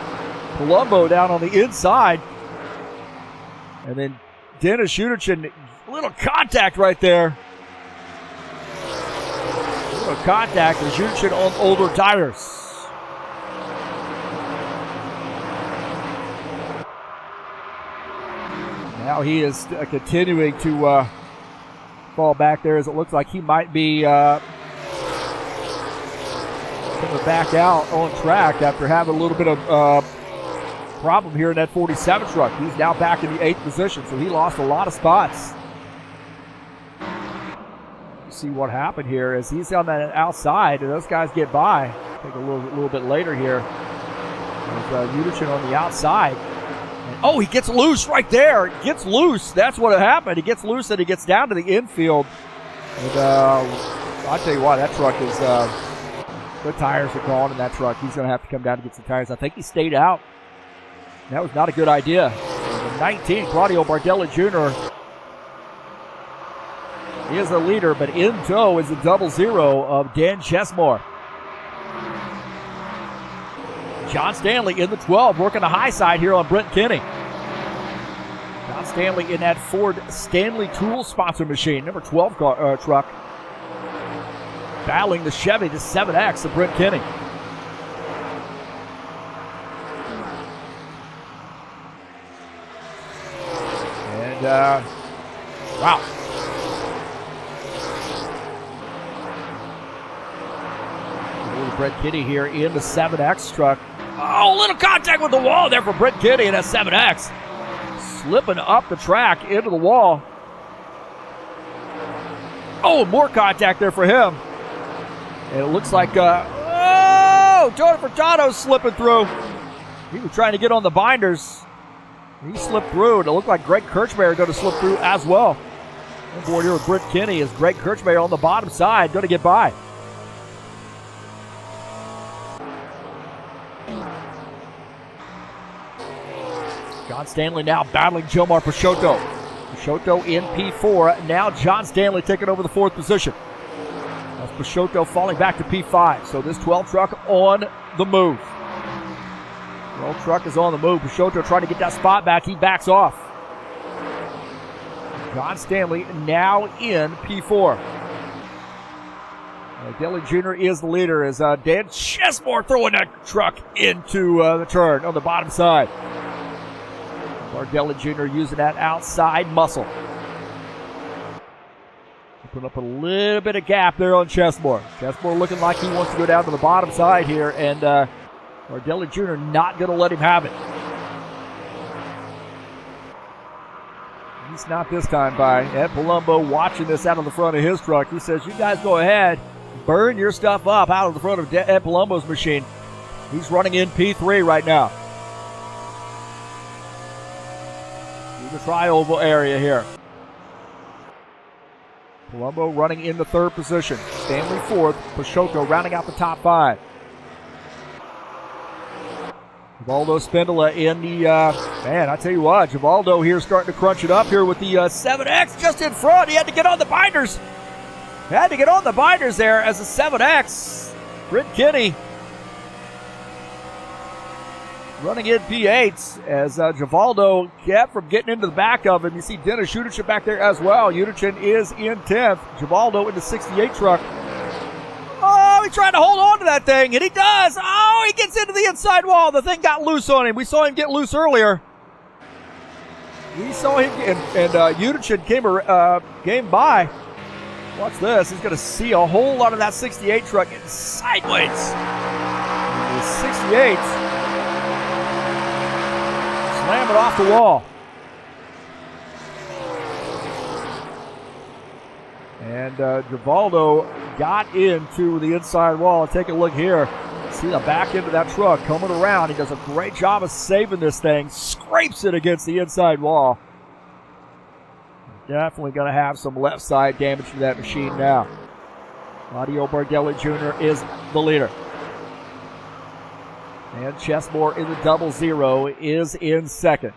Palumbo down on the inside. And then Dennis Uderchin, little contact right there. Little contact with Uderchin on older tires. Now he is continuing to fall back there as it looks like he might be going to back out on track after having a little bit of problem here in that 47 truck. He's now back in the 8th position, so he lost a lot of spots. See what happened here as he's on that outside, and those guys get by. Take a little bit later here. There's Udichin on the outside. And, oh, he gets loose right there. Gets loose. That's what happened. He gets loose and he gets down to the infield. And I'll tell you what, that truck is, the tires are gone in that truck. He's going to have to come down to get some tires. I think he stayed out. That was not a good idea. The 19, Claudio Bardelli Jr. He is the leader, but in tow is the 00 of Dan Chesmore. John Stanley in the 12, working the high side here on Brent Kinney. John Stanley in that Ford Stanley Tool sponsor machine, number 12 truck. Battling the Chevy, the 7X of Brent Kinney. And, wow. Brent Kinney here in the 7X truck. Oh, little contact with the wall there for Brent Kinney in that 7X. Slipping up the track into the wall. Oh, more contact there for him. And it looks like, Tony Furtado's slipping through. He was trying to get on the binders. He slipped through, and it looked like Greg Kirchmayer going to slip through as well. On board here with Brent Kinney is Greg Kirchmayer on the bottom side, going to get by. John Stanley now battling Jomar Peixoto. Peixoto in P4. Now John Stanley taking over the 4th position. That's Peixoto falling back to P5. So this 12 truck on the move. 12 truck is on the move. Peixoto trying to get that spot back. He backs off. John Stanley now in P4. Bardelli Jr. is the leader as Dan Chesmore throwing that truck into the turn on the bottom side. Bardelli Jr. using that outside muscle. Put up a little bit of gap there on Chesmore. Chesmore looking like he wants to go down to the bottom side here, and Bardelli Jr. not going to let him have it. He's not this time by. Ed Palumbo watching this out of the front of his truck. He says, you guys go ahead, burn your stuff up out of the front of Ed Palumbo's machine. He's running in P3 right now. The tri-oval area here. Palumbo running in the 3rd position. Stanley 4th. Peixoto rounding out the top 5. Givaldo Spindola in the, man, I tell you what, Givaldo here starting to crunch it up here with the 7X just in front. He had to get on the binders. Had to get on the binders there as a 7X. Brent Kinney running in P8 as Givaldo kept from getting into the back of him. You see Dennis Udichin back there as well. Udichin is in 10th. Givaldo in the 68 truck. Oh, he tried to hold on to that thing, and he does. Oh, he gets into the inside wall. The thing got loose on him. We saw him get loose earlier. We saw him, and Udichin came by. Watch this. He's going to see a whole lot of that 68 truck getting sideways. The 68 slam it off the wall. And Givaldo got into the inside wall. Take a look here. See the back end of that truck coming around. He does a great job of saving this thing. Scrapes it against the inside wall. Definitely going to have some left side damage to that machine now. Claudio Bardelli Jr. is the leader. And Chesmore in the 00 is in 2nd.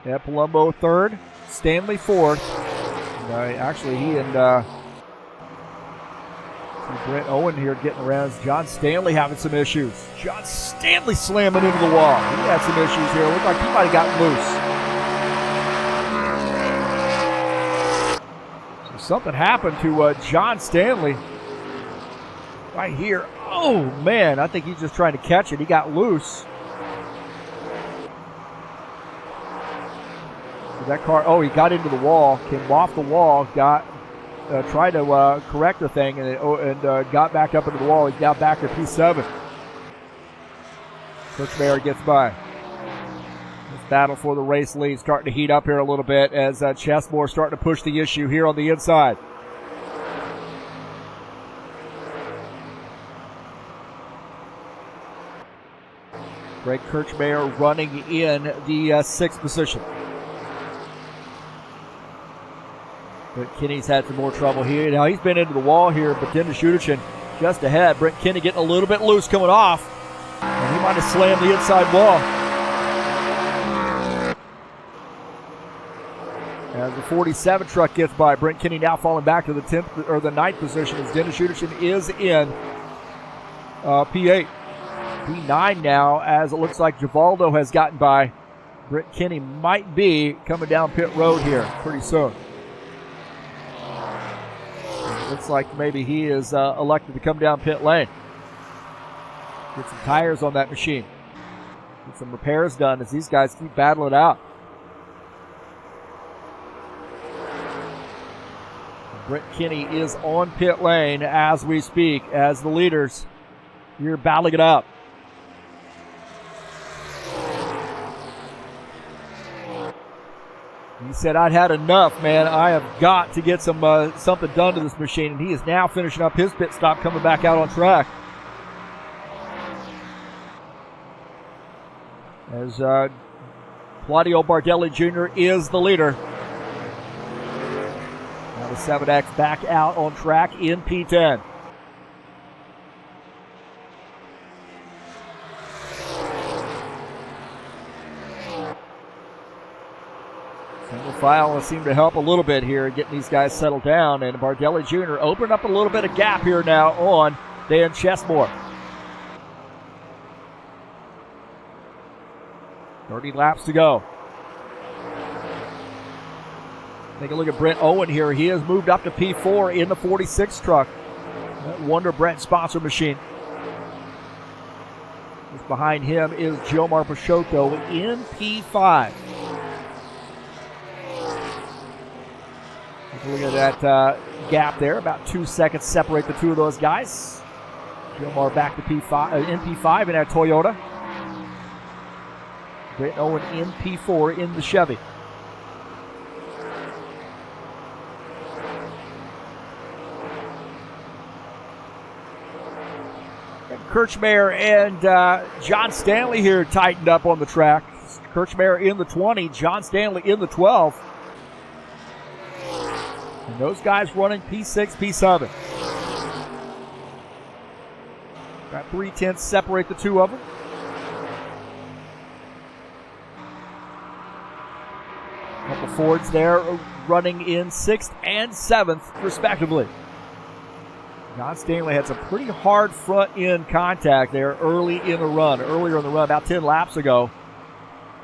Ed Palumbo 3rd. Stanley 4th. Actually, he and Brent Owen here getting around. John Stanley having some issues. John Stanley slamming into the wall. He had some issues here. Looked like he might have gotten loose. So something happened to John Stanley right here. Oh, man, I think he's just trying to catch it. He got loose. That car, he got into the wall, came off the wall, tried to correct the thing, and got back up into the wall. He's now back to P7. Kirchmeier gets by. This battle for the race lead starting to heat up here a little bit as Chesmore starting to push the issue here on the inside. Greg Kirchmeier running in the 6th position. But Kinney's had some more trouble here. Now he's been into the wall here, but Dennis Schuderchen just ahead. Brent Kinney getting a little bit loose coming off. And he might have slammed the inside wall. As the 47 truck gets by, Brent Kinney now falling back to the 10th or the 9th position as Dennis Schuderchen is in P8. P9 now, as it looks like Givaldo has gotten by. Brent Kinney might be coming down pit road here pretty soon. Looks like maybe he is elected to come down pit lane. Get some tires on that machine. Get some repairs done as these guys keep battling out. Brent Kinney is on pit lane as we speak, as the leaders here battling it out. He said, I'd had enough, man. I have got to get some something done to this machine. And he is now finishing up his pit stop, coming back out on track. As Claudio Bardelli Jr. is the leader. Now the 7X back out on track in P10. Single file will seem to help a little bit here, getting these guys settled down. And Bardelli Jr. opened up a little bit of gap here now on Dan Chesmore. 30 laps to go. Take a look at Brent Owen here. He has moved up to P4 in the 46 truck. That Wonder Brent sponsor machine. Just behind him is Gilmar Peixoto in P5. Look at that gap there. About 2 seconds separate the two of those guys. Gilmar back to P5, in P5 in that Toyota. Brent Owen in P4 in the Chevy. Kirchmeier and John Stanley here tightened up on the track. Kirchmeier in the 20, John Stanley in the 12. And those guys running P6, P7. Got 3/10 separate the two of them. Couple Fords there running in 6th and 7th, respectively. John Stanley had some pretty hard front-end contact there earlier in the run, about 10 laps ago.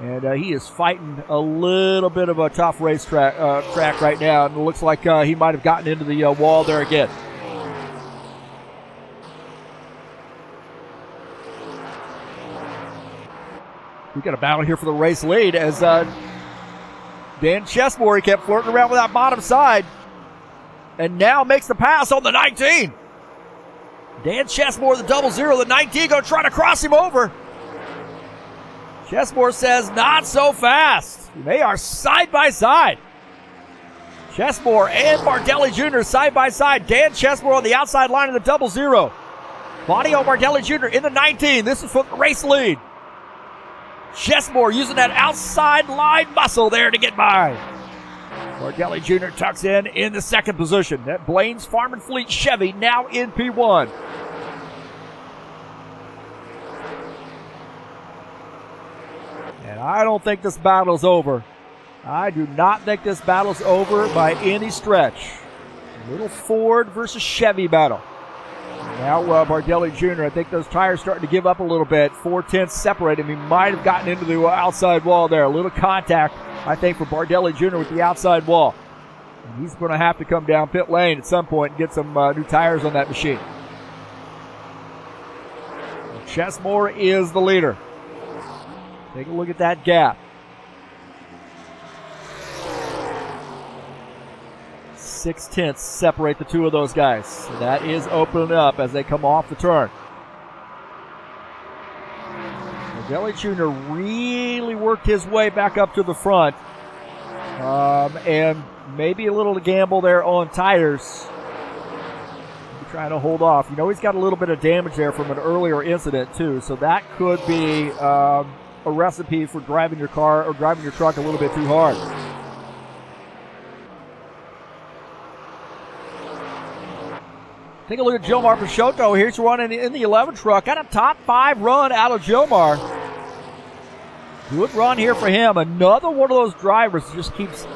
And he is fighting a little bit of a tough racetrack track right now. And it looks like he might have gotten into the wall there again. We got a battle here for the race lead as Dan Chesmore, he kept flirting around with that bottom side. And now makes the pass on the 19. Dan Chesmore, the 00, the 19, going to try to cross him over. Chesmore says, not so fast. They are side by side. Chesmore and Bardelli Jr. side by side. Dan Chesmore on the outside line of the 00. Claudio Bardelli Jr. in the 19. This is for the race lead. Chesmore using that outside line muscle there to get by. Bardelli Jr. tucks in the 2nd position. That Blaine's Farm and Fleet Chevy now in P1. And I don't think this battle's over. I do not think this battle's over by any stretch. Little Ford versus Chevy battle. Now Bardelli Jr., I think those tires starting to give up a little bit. 4/10 separate him. He might have gotten into the outside wall there. A little contact, I think, for Bardelli Jr. with the outside wall. And he's going to have to come down pit lane at some point and get some new tires on that machine. Chesmore is the leader. Take a look at that gap. 0.6 separate the two of those guys. So that is opening up as they come off the turn. Avondale Jr. really worked his way back up to the front. And maybe a little gamble there on tires. Trying to hold off. You know, he's got a little bit of damage there from an earlier incident, too. So that could be a recipe for driving your car or driving your truck a little bit too hard. Take a look at Jomar Peixoto. Here's running in the 11 truck. Got a top 5 run out of Jomar. Good run here for him. Another one of those drivers that just keeps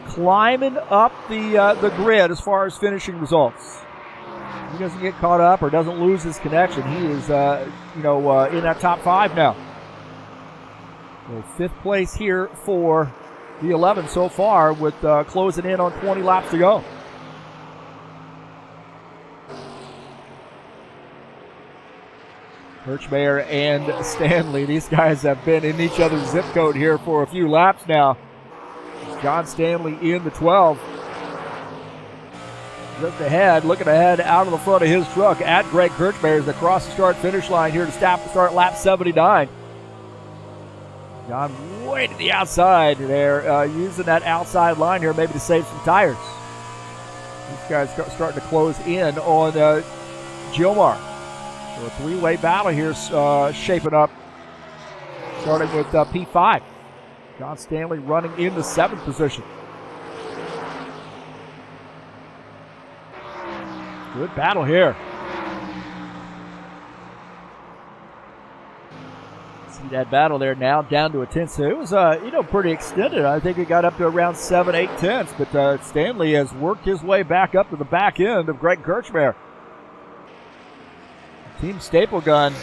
climbing up the grid as far as finishing results. He doesn't get caught up or doesn't lose his connection. He is, in that top 5 now. So 5th place here for the 11 so far with closing in on 20 laps to go. Kirchmeier and Stanley, these guys have been in each other's zip code here for a few laps now. John Stanley in the 12. Just ahead, looking ahead out of the front of his truck at Greg Kirchmeier as across the start-finish line here to start lap 79. John way to the outside there, using that outside line here maybe to save some tires. These guys starting to close in on Jomar. So a 3-way battle here shaping up, starting with P5. John Stanley running in the 7th position. Good battle here. See that battle there now down to a 10th. So it was, pretty extended. I think it got up to around 7, 8 tenths. But Stanley has worked his way back up to the back end of Greg Kirchmeier. Team Staple Gun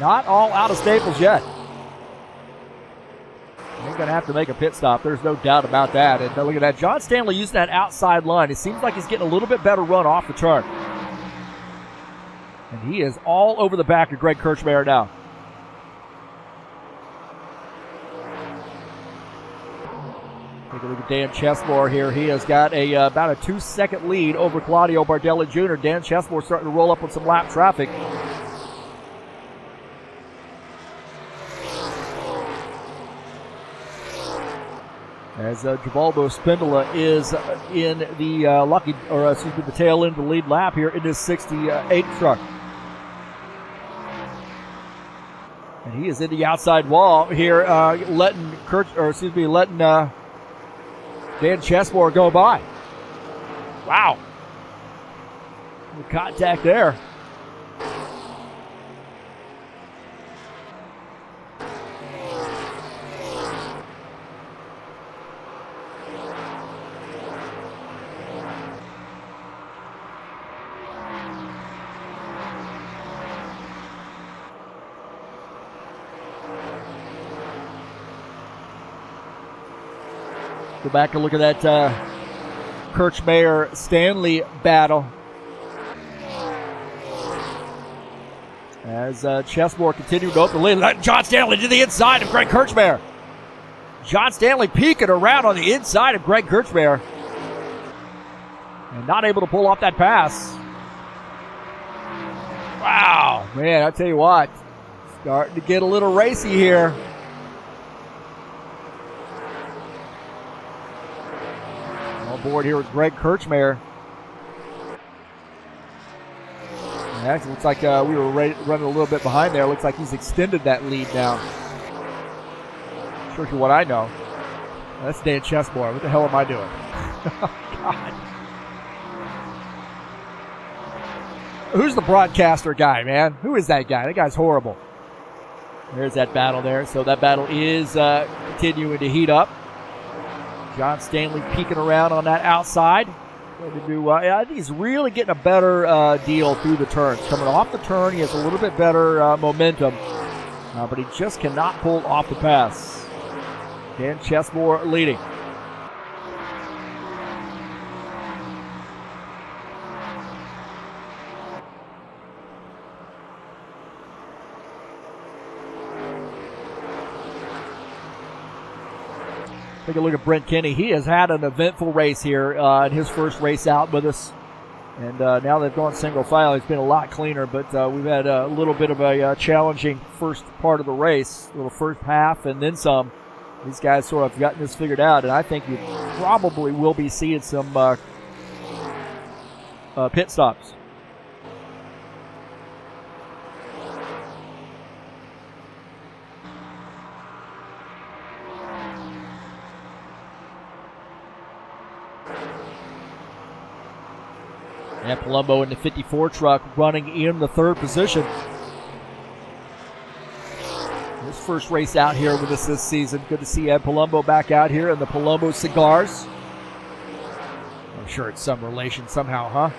not all out of staples yet. They're going to have to make a pit stop. There's no doubt about that. And look at that. John Stanley using that outside line. It seems like he's getting a little bit better run off the turn. And he is all over the back of Greg Kirchmeier now. Take a look at Dan Chesmore here. He has got about a 2-second lead over Claudio Bardelli Jr. Dan Chesmore starting to roll up with some lap traffic. As Givaldo Spindola is in the the tail end of the lead lap here in his 68 truck. And he is in the outside wall here, letting Dan Chesmore go by. Wow. The contact there. Go back and look at that Kirchmeier-Stanley battle. As Chesmore continued to open the lead. John Stanley to the inside of Greg Kirchmeier. John Stanley peeking around on the inside of Greg Kirchmeier. And not able to pull off that pass. Wow, man, I tell you what. Starting to get a little racy here. Board here with Greg Kirchmeier. And actually looks like we were running a little bit behind there. Looks like he's extended that lead now. Sure to what I know. That's Dan Chesmore. What the hell am I doing? Oh, God. Who's the broadcaster guy, man? Who is that guy? That guy's horrible. There's that battle there. So that battle is continuing to heat up. John Stanley peeking around on that outside. I think he's really getting a better deal through the turns. Coming off the turn, he has a little bit better momentum, but he just cannot pull off the pass. Dan Chesmore leading. Take a look at Brent Kinney. He has had an eventful race here in his first race out with us. And now they've gone single file. It's been a lot cleaner, but we've had a little bit of a challenging first part of the race, a little first half and then some. These guys sort of gotten this figured out, and I think you probably will be seeing some pit stops. And Palumbo in the 54 truck running in the third position. His first race out here with us this season. Good to see Ed Palumbo back out here in the Palumbo cigars. I'm sure it's some relation somehow, huh?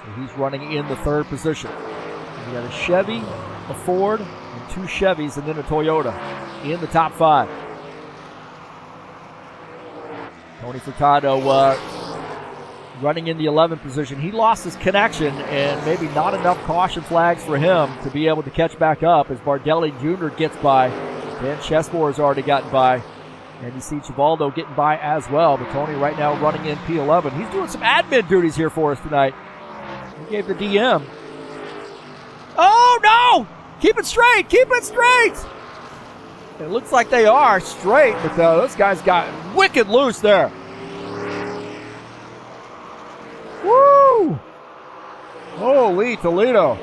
So he's running in the third position. We got a Chevy, a Ford, and 2 Chevys, and then a Toyota in the top 5. Tony Furtado running in the 11th position. He lost his connection, and maybe not enough caution flags for him to be able to catch back up as Bardelli Jr. gets by. Dan Chesmore has already gotten by. And you see Chivaldo getting by as well. But Tony right now running in P11. He's doing some admin duties here for us tonight. He gave the DM. Oh, no! Keep it straight! Keep it straight! It looks like they are straight, but those guys got wicked loose there. Woo! Holy Toledo.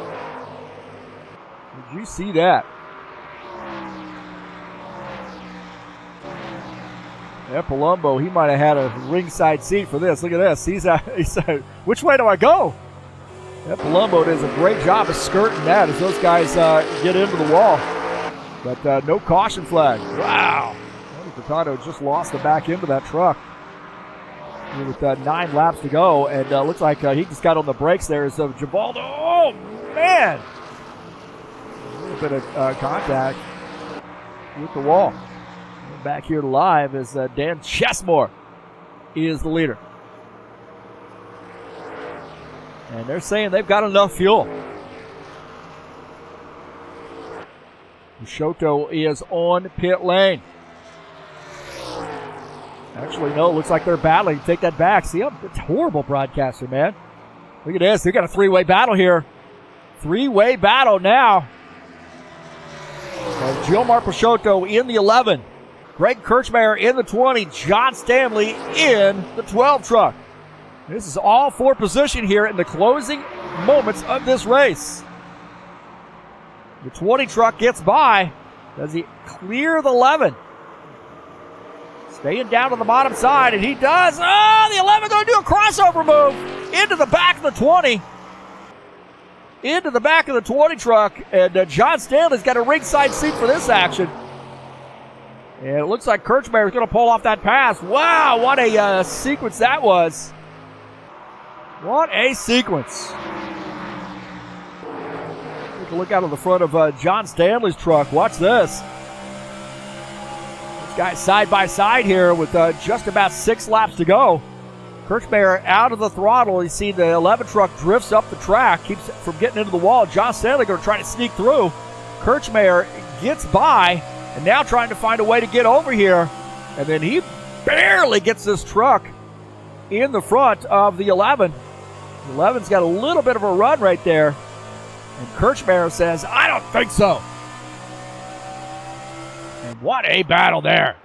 Did you see that? Yeah, Palumbo, he might have had a ringside seat for this. Look at this. He said, which way do I go? Yeah, Palumbo does a great job of skirting that as those guys get into the wall. But no caution flag. Wow. Tony Furtado just lost the back end of that truck with 9 laps to go. And looks like he just got on the brakes there as Givaldo. Oh, man. A little bit of contact with the wall. Back here live as Dan Chesmore is the leader. And they're saying they've got enough fuel. Shoto is on pit lane. Actually, no, it looks like they're battling. Take that back. See, it's horrible broadcaster, man. Look at this. They got a 3-way battle here. 3-way battle now. Gilmar Peixoto in the 11. Greg Kirchmeier in the 20. John Stanley in the 12 truck. This is all for position here in the closing moments of this race. The 20 truck gets by. Does he clear the 11? Staying down to the bottom side, and he does. Oh, the 11 going to do a crossover move into the back of the 20. Into the back of the 20 truck, and John Stanley's got a ringside seat for this action. And it looks like Kirchmeier is going to pull off that pass. Wow, what a sequence that was. What a sequence. Look out of the front of John Stanley's truck. Watch this. These guys side by side here with just about 6 laps to go. Kirchmeier out of the throttle. You see the 11 truck drifts up the track, keeps it from getting into the wall. John Stanley going to try to sneak through. Kirchmeier gets by and now trying to find a way to get over here. And then he barely gets this truck in the front of the 11. The 11's got a little bit of a run right there. And Kirchmeier says, I don't think so. And what a battle there.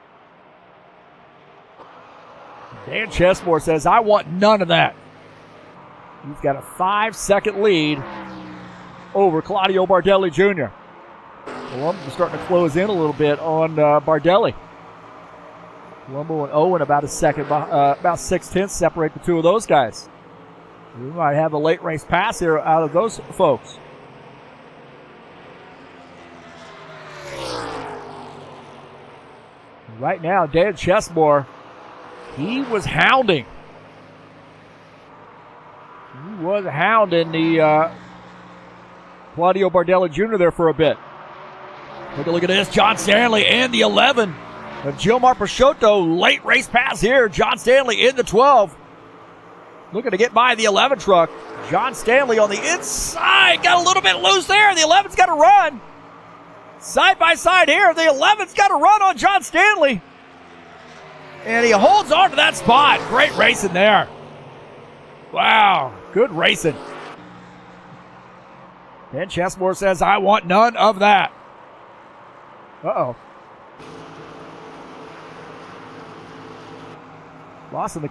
Dan Chesmore says, I want none of that. He's got a 5-second lead over Claudio Bardelli Jr. Palumbo starting to close in a little bit on Bardelli. Palumbo and Owen about a second, about 6/10 separate the two of those guys. We might have a late race pass here out of those folks. Right now, Dan Chesmore, he was hounding. He was hounding the Claudio Bardelli Jr. there for a bit. Take a look at this. John Stanley and the 11. Gilmar Peixoto, late race pass here. John Stanley in the 12. Looking to get by the 11 truck. John Stanley on the inside. Got a little bit loose there. The 11's got to run. Side by side here. The 11's got a run on John Stanley. And he holds on to that spot. Great racing there. Wow, good racing. Dan Chesmore says, I want none of that. Uh-oh. Losing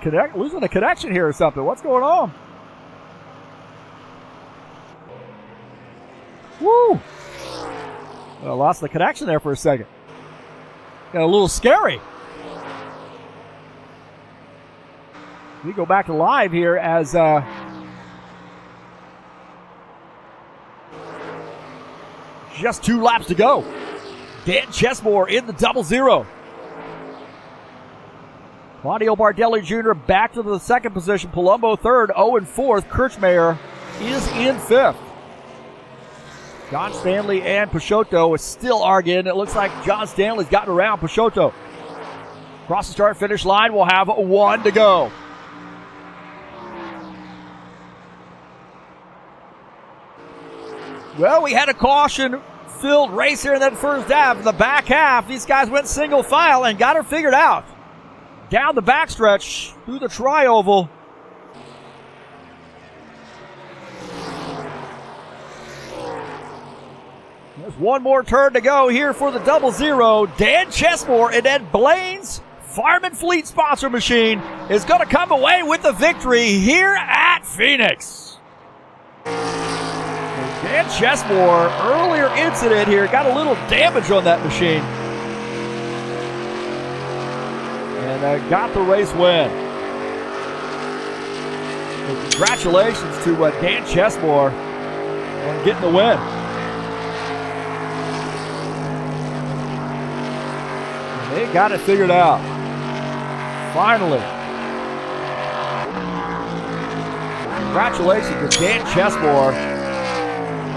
the connection here or something. What's going on? Woo! Well, lost the connection there for a second. Got a little scary. We go back to live here as just 2 laps to go. Dan Chesmore in the 0-0. Claudio Bardelli Jr. back to the second position. Palumbo third. Owen fourth. Kirchmeier is in fifth. John Stanley and Peixoto is still arguing. It looks like John Stanley's gotten around Peixoto. Across the start-finish line, we'll have 1 to go. Well, we had a caution-filled race here in that first half. In the back half, these guys went single file and got her figured out. Down the backstretch, through the tri-oval. There's one more turn to go here for the 0-0. Dan Chesmore and Ed Blaine's Farm and Fleet sponsor machine is going to come away with the victory here at Phoenix. Dan Chesmore, earlier incident here, got a little damage on that machine. And got the race win. So congratulations to Dan Chesmore on getting the win. And they got it figured out. Finally. Congratulations to Dan Chesmore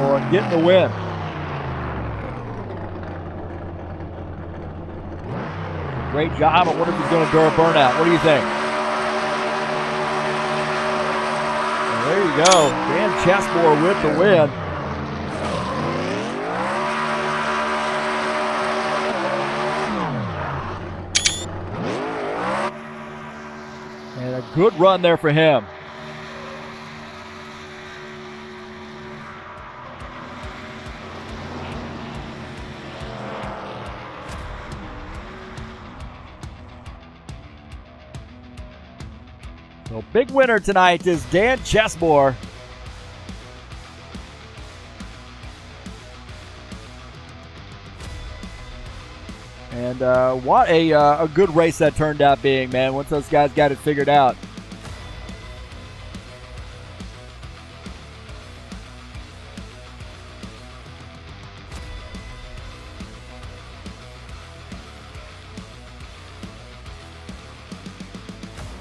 on getting the win. Great job. I wonder if he's going to do a burnout. What do you think? And there you go. Dan Chesmore with the win. And a good run there for him. So big winner tonight is Dan Chesmore. And what a good race that turned out being, man, once those guys got it figured out.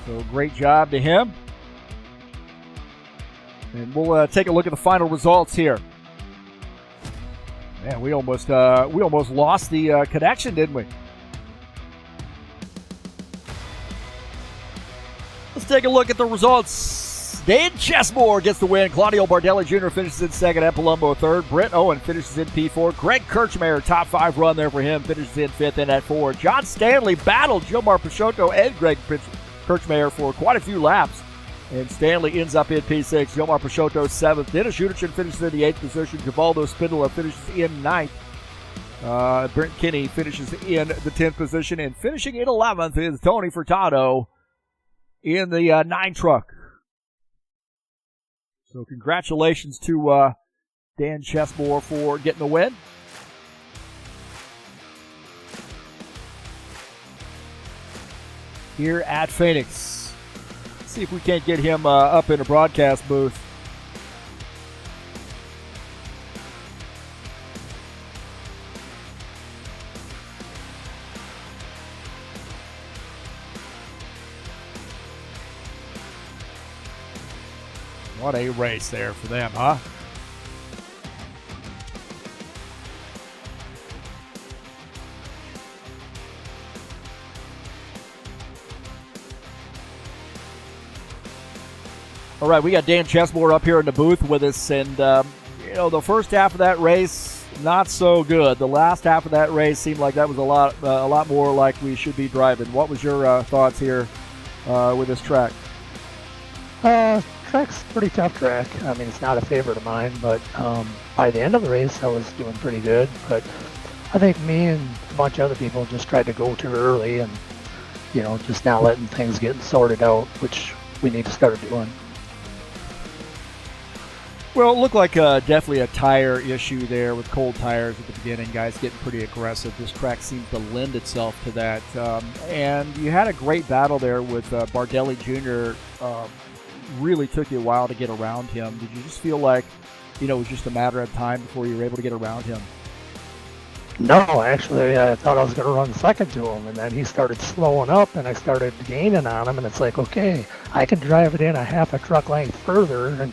So great job to him. And we'll take a look at the final results here. Man, we almost lost the connection, didn't we? Let's take a look at the results. Dan Chesmore gets the win. Claudio Bardelli Jr. finishes in second at Palumbo third. Brett Owen finishes in P4. Greg Kirchmeier, top 5 run there for him, finishes in fifth and at 4. John Stanley battled Gilmar Peixoto and Greg Kirchmeier for quite a few laps. And Stanley ends up in P6. Gilmar Peixoto 7th. Dennis Judichin finishes in the 8th position. Givaldo Spindola finishes in 9th. Brent Kinney finishes in the 10th position. And finishing in 11th is Tony Furtado in the 9 truck. So congratulations to Dan Chesmore for getting the win. Here at Phoenix. See if we can't get him up in a broadcast booth. What a race there for them, huh? All right, we got Dan Chesmore up here in the booth with us, and the first half of that race, not so good. The last half of that race seemed like that was a lot more like we should be driving. What was your thoughts here with this track? Track's a pretty tough track. I mean, it's not a favorite of mine, but by the end of the race, I was doing pretty good. But I think me and a bunch of other people just tried to go too early and, just not letting things get sorted out, which we need to start doing. Well, it looked like definitely a tire issue there with cold tires at the beginning. Guys getting pretty aggressive. This track seems to lend itself to that. And you had a great battle there with Bardelli Jr. Really took you a while to get around him. Did you just feel like, it was just a matter of time before you were able to get around him? No, actually, I thought I was going to run second to him, and then he started slowing up, and I started gaining on him, and it's like, okay, I can drive it in a half a truck length further,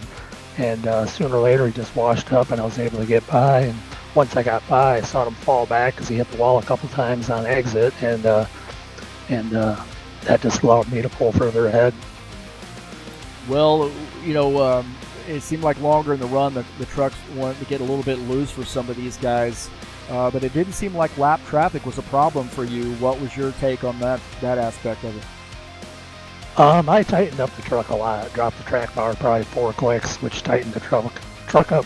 and sooner or later he just washed up, and I was able to get by, and once I got by, I saw him fall back because he hit the wall a couple times on exit, and that just allowed me to pull further ahead. Well, it seemed like longer in the run the trucks wanted to get a little bit loose for some of these guys. But it didn't seem like lap traffic was a problem for you. What was your take on that aspect of it? I tightened up the truck a lot. Dropped the track bar probably 4 clicks, which tightened the truck up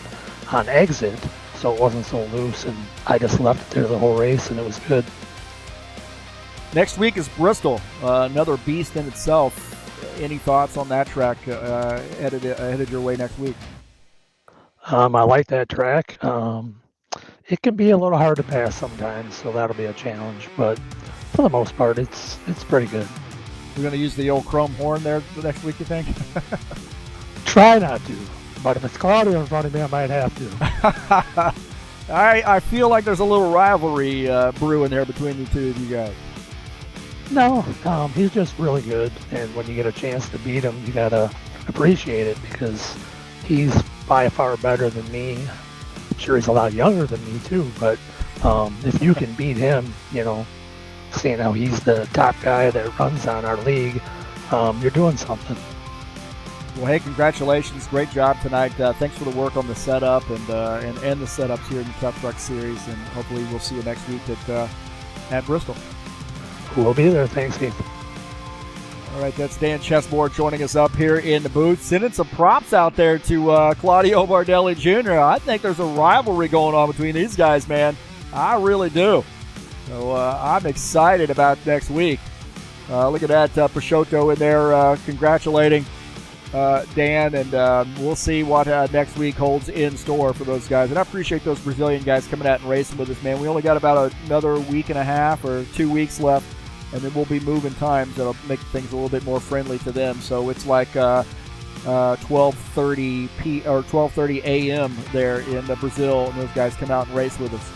on exit so it wasn't so loose. And I just left it there the whole race, and it was good. Next week is Bristol, another beast in itself. Any thoughts on that track headed your way next week? I like that track. It can be a little hard to pass sometimes, so that'll be a challenge. But for the most part, it's pretty good. We're going to use the old chrome horn there next week, you think? Try not to, but if it's cloudy in front of me, I might have to. I feel like there's a little rivalry brewing there between the two of you guys. No, he's just really good, and when you get a chance to beat him, you gotta appreciate it because he's by far better than me. Sure, he's a lot younger than me too, but if you can beat him, seeing how he's the top guy that runs on our league, you're doing something. Well, hey, congratulations. Great job tonight. Thanks for the work on the setup and the setups here in the Tough Truck Series, and hopefully we'll see you next week at Bristol. We'll be there. Thanks, Heath. All right, that's Dan Chessmore joining us up here in the booth. Sending some props out there to Claudio Bardelli Jr. I think there's a rivalry going on between these guys, man. I really do. So I'm excited about next week. Look at that, Peixoto in there congratulating Dan, and we'll see what next week holds in store for those guys. And I appreciate those Brazilian guys coming out and racing with us, man. We only got about another week and a half or 2 weeks left, and then we'll be moving times that'll make things a little bit more friendly to them. So it's like 12:30 a.m. there in Brazil, and those guys come out and race with us.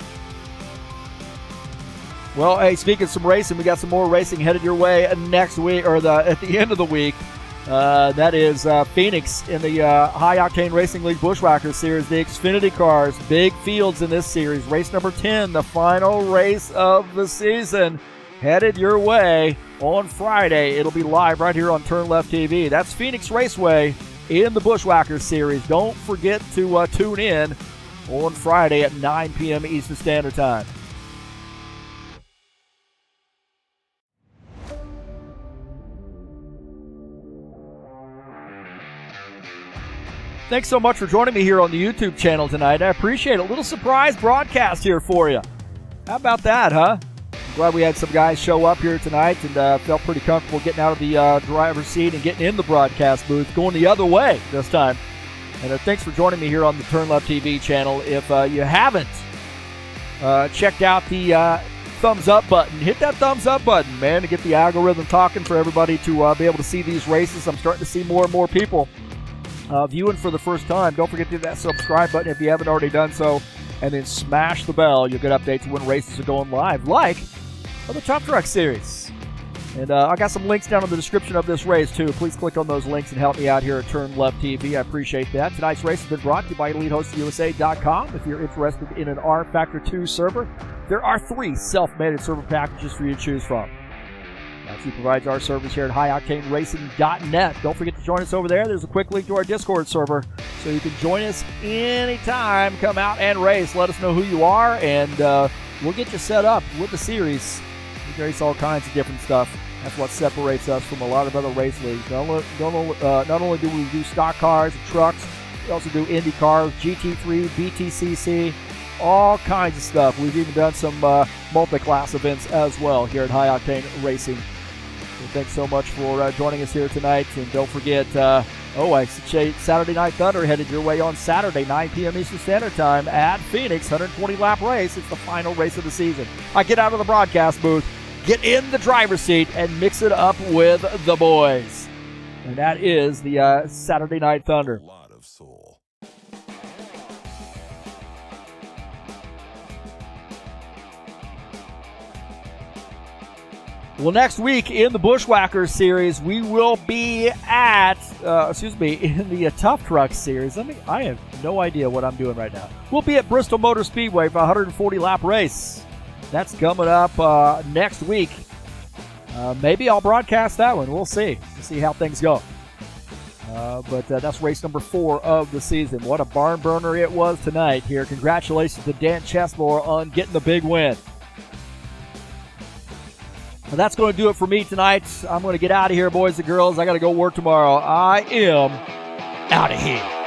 Well, hey, speaking of some racing, we got some more racing headed your way next week, or at the end of the week. That is Phoenix in the High Octane Racing League Bushwhacker Series, the Xfinity cars, big fields in this series. Race number 10, the final race of the season, headed your way on Friday. It'll be live right here on TurnLeftTV. That's Phoenix Raceway in the Bushwhacker Series. Don't forget to tune in on Friday at 9 p.m. Eastern Standard Time. Thanks so much for joining me here on the YouTube channel tonight. I appreciate it. A little surprise broadcast here for you. How about that, huh? I'm glad we had some guys show up here tonight and felt pretty comfortable getting out of the driver's seat and getting in the broadcast booth, going the other way this time. And thanks for joining me here on the TurnLeftTV channel. If you haven't checked out the thumbs up button, hit that thumbs up button, man, to get the algorithm talking for everybody to be able to see these races. I'm starting to see more and more people viewing for the first time. Don't forget to hit that subscribe button if you haven't already done so, and then smash the bell. You'll get updates when races are going live, like the Tough Truck Series. And I got some links down in the description of this race, too. Please click on those links and help me out here at TurnLeftTV. I appreciate that. Tonight's race has been brought to you by EliteHostUSA.com. If you're interested in an rFactor 2 server, there are 3 self-managed server packages for you to choose from. He provides our service here at HighOctaneRacing.net. Don't forget to join us over there. There's a quick link to our Discord server, so you can join us anytime. Come out and race. Let us know who you are, and we'll get you set up with the series. We race all kinds of different stuff. That's what separates us from a lot of other race leagues. Not only do we do stock cars and trucks, we also do Indy cars, GT3, BTCC, all kinds of stuff. We've even done some multi-class events as well here at High Octane Racing. So thanks so much for joining us here tonight. And don't forget, Saturday Night Thunder headed your way on Saturday, 9 p.m. Eastern Standard Time at Phoenix, 120-lap race. It's the final race of the season. I get out of the broadcast booth, get in the driver's seat, and mix it up with the boys. And that is the Saturday Night Thunder. Well, next week in the Bushwhackers series, we will be at, in the Tough Truck series. I have no idea what I'm doing right now. We'll be at Bristol Motor Speedway for a 140-lap race. That's coming up next week. Maybe I'll broadcast that one. We'll see. We'll see how things go. But that's race number 4 of the season. What a barn burner it was tonight here. Congratulations to Dan Chesmore on getting the big win. Well, that's going to do it for me tonight. I'm going to get out of here, boys and girls. I got to go work tomorrow. I am out of here.